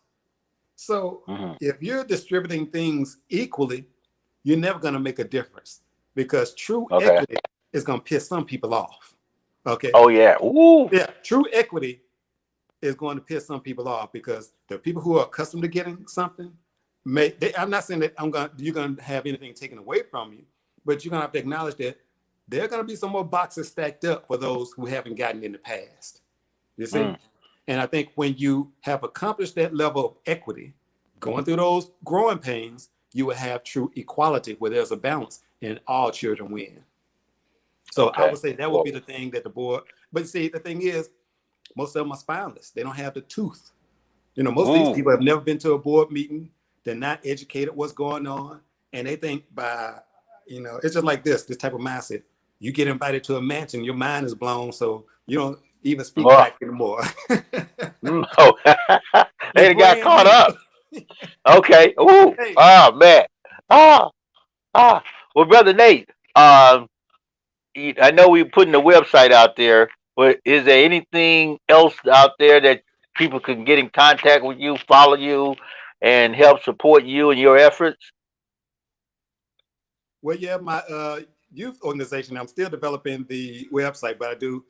So if you're distributing things equally, you're never going to make a difference, because true equity is going to piss some people off. Okay. Oh yeah. Ooh. Yeah. True equity is going to piss some people off, because the people who are accustomed to getting something I'm not saying that you're going to have anything taken away from you, but you're going to have to acknowledge that there are going to be some more boxes stacked up for those who haven't gotten in the past. You see? And I think when you have accomplished that level of equity, going through those growing pains, you will have true equality, where there's a balance and all children win. So I would say that would be the thing that the board, but see, the thing is, most of them are spineless. They don't have the tooth. You know, most of these people have never been to a board meeting. They're not educated what's going on. And they think by, you know, it's just like this type of mindset. You get invited to a mansion, your mind is blown, so you don't even speak back anymore. They got caught up. Okay. Ooh. Hey. Oh man. Well, Brother Nate, I know we're putting the website out there, but is there anything else out there that people can get in contact with you, follow you, and help support you in your efforts? Well, yeah, my youth organization, I'm still developing the website, but I do,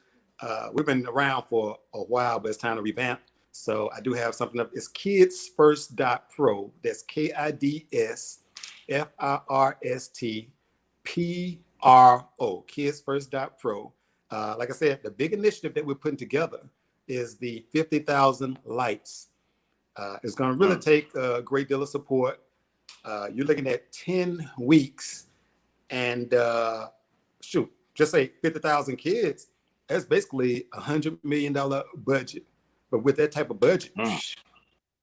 we've been around for a while, but it's time to revamp. So I do have something up. It's kidsfirst.pro. That's KIDSFIRSTPRO. Kidsfirst.pro. Like I said, the big initiative that we're putting together is the 50,000 lights. It's going to really take a great deal of support. You're looking at 10 weeks and just say 50,000 kids. That's basically $100 million budget. But with that type of budget,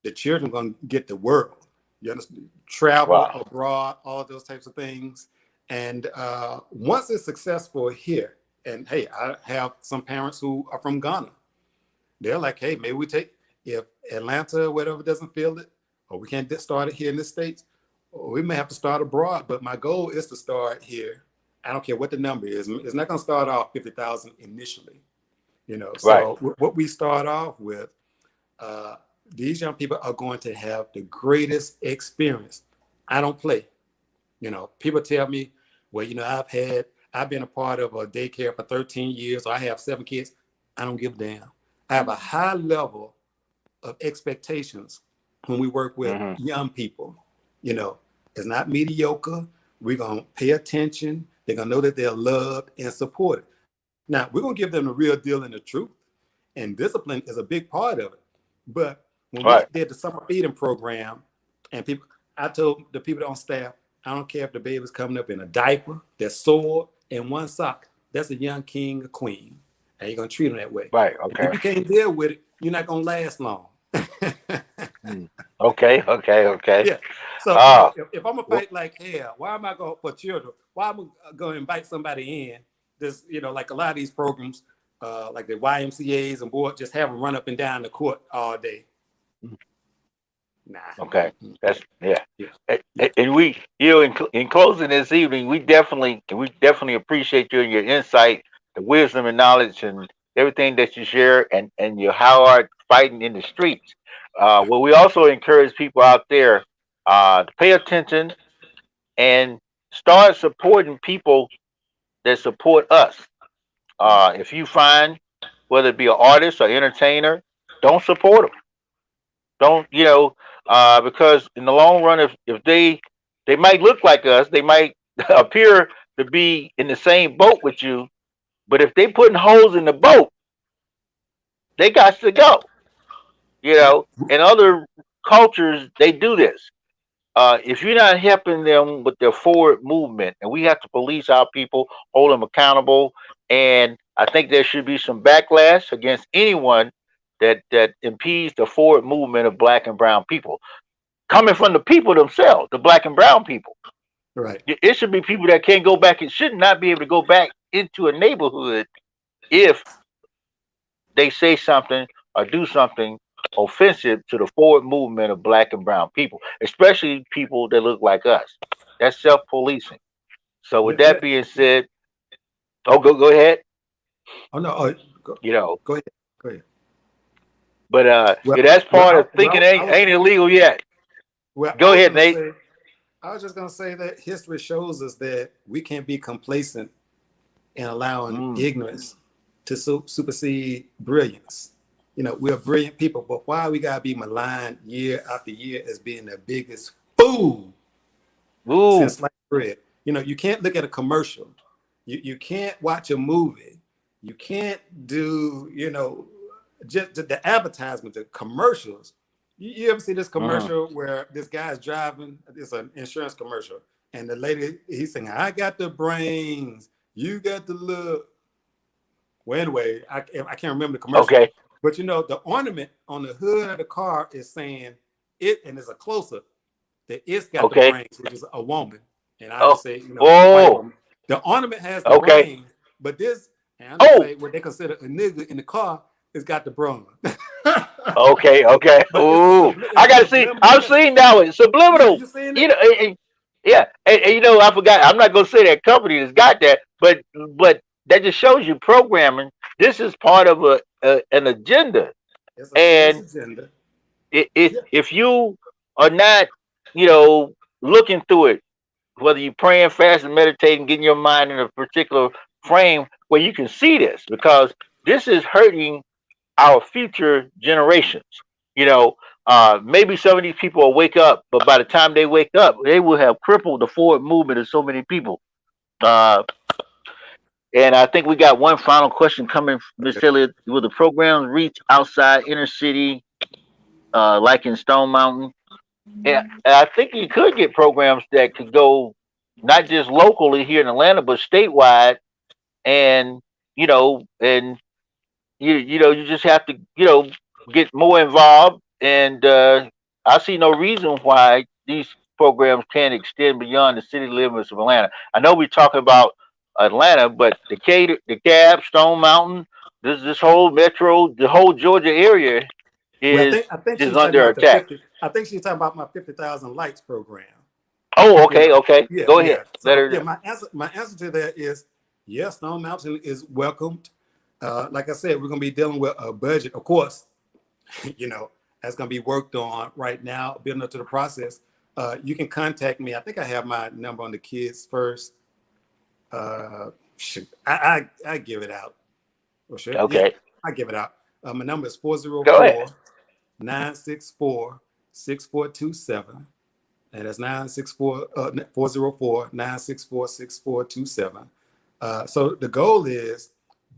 the children are going to get the world. You understand? Travel abroad, all of those types of things. And once it's successful here, and hey, I have some parents who are from Ghana. They're like, hey, maybe we take, if Atlanta or whatever doesn't feel it, or we can't start it here in the States, or we may have to start abroad. But my goal is to start here. I don't care what the number is. It's not going to start off 50,000 initially. You know, so what we start off with, these young people are going to have the greatest experience. I don't play. You know, people tell me, well, you know, I've been a part of a daycare for 13 years, so I have 7 kids. I don't give a damn. I have a high level of expectations when we work with young people. You know, it's not mediocre. We're going to pay attention. They're going to know that they're loved and supported. Now, we're going to give them the real deal and the truth. And discipline is a big part of it. But when we did the summer feeding program, and I told the people on staff, I don't care if the baby's coming up in a diaper, they're sore, and one sock. That's a young king or queen. And you're going to treat them that way. Right, okay. And if you can't deal with it, you're not going to last long. Okay. Yeah. So if I'm going to fight like hell, why am I going for children? Why am I going to invite somebody in? This, you know, like a lot of these programs, like the YMCAs and board, just have them run up and down the court all day. Nah. Okay. That's And we, you know, in closing this evening, we definitely appreciate you and your insight, the wisdom and knowledge, and everything that you share, and your hard fighting in the streets. Well, we also encourage people out there to pay attention and start supporting people that support us. If you find, whether it be an artist or entertainer, don't support them. Don't, you know, because in the long run, if they might look like us, they might appear to be in the same boat with you, but if they putting holes in the boat, they got to go. You know, in other cultures, they do this. If you're not helping them with their forward movement, and we have to police our people, hold them accountable, and I think there should be some backlash against anyone that impedes the forward movement of Black and brown people, coming from the people themselves, the Black and brown people. Right. It should be people that can't go back and should not be able to go back into a neighborhood if they say something or do something offensive to the forward movement of Black and brown people, especially people that look like us. That's self-policing. So with that being said, go ahead. Oh no, you know, go ahead. But that's part of thinking ain't illegal yet. Go ahead, Nate. I was just gonna say that history shows us that we can't be complacent in allowing ignorance to supersede brilliance. You know, we're brilliant people, but why we gotta be maligned year after year as being the biggest fool since sliced bread? You know, you can't look at a commercial. You can't watch a movie. You can't do, you know, just the advertisement, the commercials. You ever see this commercial where this guy's driving? It's an insurance commercial, and the lady, he's saying, "I got the brains, you got the look." Well, anyway, I can't remember the commercial. Okay. But you know, the ornament on the hood of the car is saying it, and it's a close-up that it's got the brains, which is a woman. And I would say, you know, white woman. The ornament has the brains, but this, and I'm gonna say what they consider a nigga in the car, it's got the brawn. Okay. Ooh, I gotta see. I've seen that one. Subliminal. You know, and you know, I forgot. I'm not gonna say that company has got that, but that just shows you programming. This is part of an agenda, and agenda. If you are not, you know, looking through it, whether you're praying, fasting, meditating, getting your mind in a particular frame where you can see this, because this is hurting our future generations. maybe some of these people will wake up, but by the time they wake up, they will have crippled the forward movement of so many people. Uh, and I think we got one final question coming, Miss Elliott. Will the programs reach outside inner city, like in Stone Mountain? And I think you could get programs that could go not just locally here in Atlanta, but statewide. And and you just have to get more involved. And I see no reason why these programs can't extend beyond the city limits of Atlanta. I know we're talking about Atlanta, but the Cab, Stone Mountain, this whole metro, the whole Georgia area Well, is I think she's talking under about the attack. 50. I think she's talking about my 50,000 lights program. Oh, You okay, know, okay. yeah, Go yeah. ahead. Let So her yeah, know. my answer to that is yes. Stone Mountain is welcomed. Like I said, we're gonna be dealing with a budget, of course. That's gonna be worked on right now, building up to the process. You can contact me. I think I have my number on the Kids First. Shoot, I give it out. Or should yeah, Okay. I give it out. My number is Go ahead. 404-964-6427. And that's 404-964-6427. So the goal is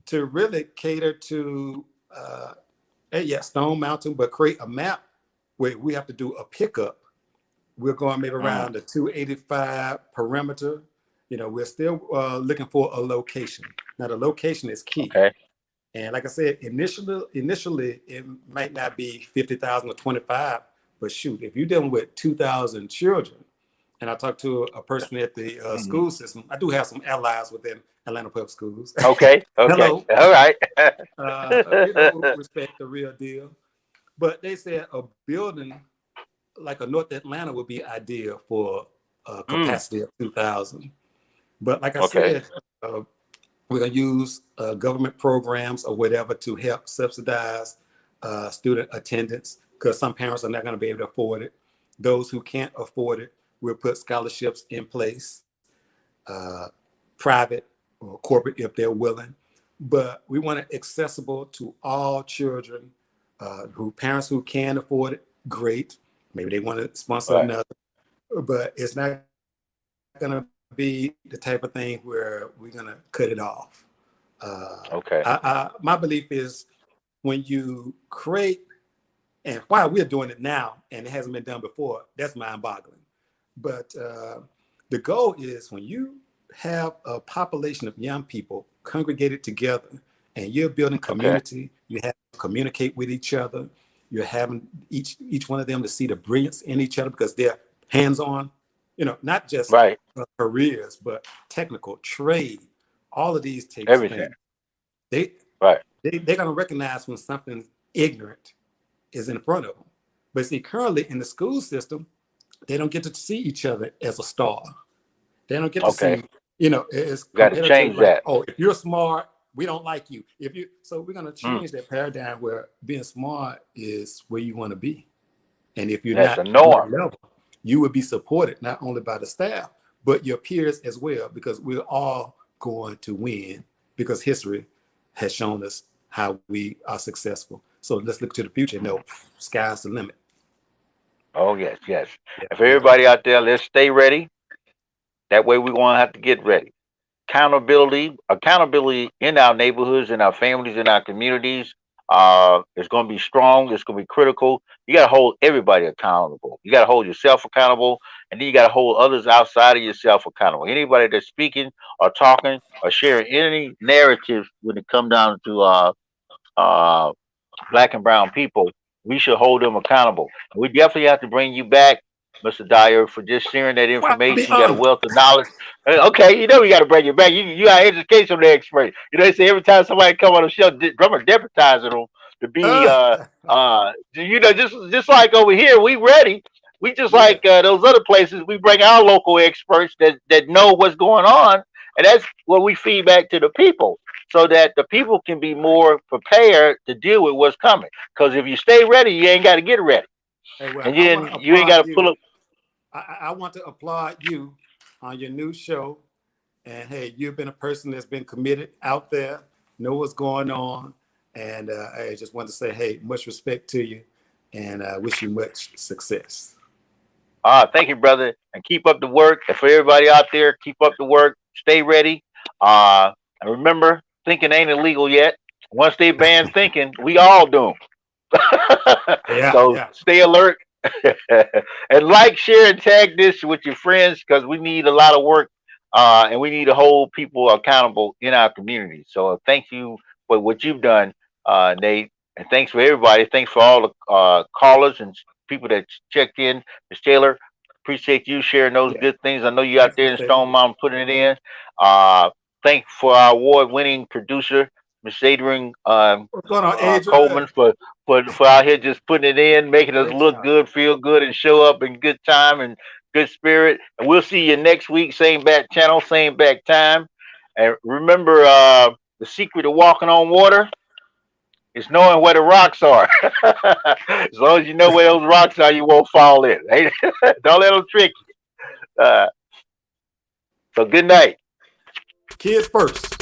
to really cater to Stone Mountain, but create a map where we have to do a pickup. We're going maybe around the 285 perimeter. We're still looking for a location. Now the location is key. Okay. And like I said, initially it might not be 50,000 or 25, but shoot, if you're dealing with 2,000 children, and I talked to a person at the school system, I do have some allies within Atlanta Public Schools. Okay. Okay. Hello. All right. Respect the real deal. But they said a building like a North Atlanta would be ideal for a capacity of 2,000. But like I Okay. said, we're going to use government programs or whatever to help subsidize student attendance because some parents are not going to be able to afford it. Those who can't afford it, we'll put scholarships in place, private or corporate if they're willing. But we want it accessible to all children parents who can afford it, great. Maybe they want to sponsor Right. another, but it's not going to be the type of thing where we're going to cut it off. Okay. My belief is when you create, and why we're doing it now and it hasn't been done before, that's mind-boggling. But the goal is when you have a population of young people congregated together and you're building community, you have to communicate with each other, you're having each one of them to see the brilliance in each other because they're hands-on, not just Right. careers, but technical, trade, all of these takes Everything. things. Right. They're going to recognize when something ignorant is in front of them. But see, currently in the school system, they don't get to see each other as a star. They don't get to Okay. see, it's Got to competitive, change like, that. oh, if you're smart, we don't like you. So we're going to change that paradigm where being smart is where you want to be. And if you're That's not a on norm. that level, you would be supported not only by the staff, but your peers as well, because we're all going to win because history has shown us how we are successful. So let's look to the future. No, sky's the limit. Oh yes, yes. Yeah, And for everybody out there, let's stay ready. That way we won't have to get ready. Accountability in our neighborhoods, in our families, in our communities. It's going to be strong. It's going to be critical. You got to hold everybody accountable. You got to hold yourself accountable, and then you got to hold others outside of yourself accountable. Anybody that's speaking or talking or sharing any narrative when it comes down to uh, Black and brown people, we should hold them accountable. And we definitely have to bring you back, Mr. Dyer, for just sharing that well, I'll be information. You got a honored. wealth of knowledge. Okay, we got to bring you back. You are educational expert. They say every time somebody come on the show, drummer deputizing them to be just like over here, we ready. We just Yeah. like those other places. We bring our local experts that know what's going on, and that's what we feed back to the people, so that the people can be more prepared to deal with what's coming. Because if you stay ready, you ain't got to get ready, Hey, well, and I want then to you ain't applaud got to pull you. up. I want to applaud you on your new show. And hey, you've been a person that's been committed out there, know what's going on. And I just want to say, hey, much respect to you. and wish you much success. Thank you, brother, and keep up the work. And for everybody out there, keep up the work. Stay ready. And remember, thinking ain't illegal yet. Once they ban thinking, we all do. So stay alert and like, share, and tag this with your friends because we need a lot of work and we need to hold people accountable in our community. So thank you for what you've done, Nate, and thanks for everybody. Thanks for all the callers and people that checked in. Ms. Taylor, appreciate you sharing those good things. I know you out there in Stone Mountain putting it in. Thank for our award-winning producer, Miss Adrian Coleman, for out here just putting it in, making us look good, feel good, and show up in good time and good spirit. And we'll see you next week, same back channel, same back time. And remember, the secret of walking on water is knowing where the rocks are. As long as you know where those rocks are, you won't fall in. Don't let them trick you. So good night. Kids first.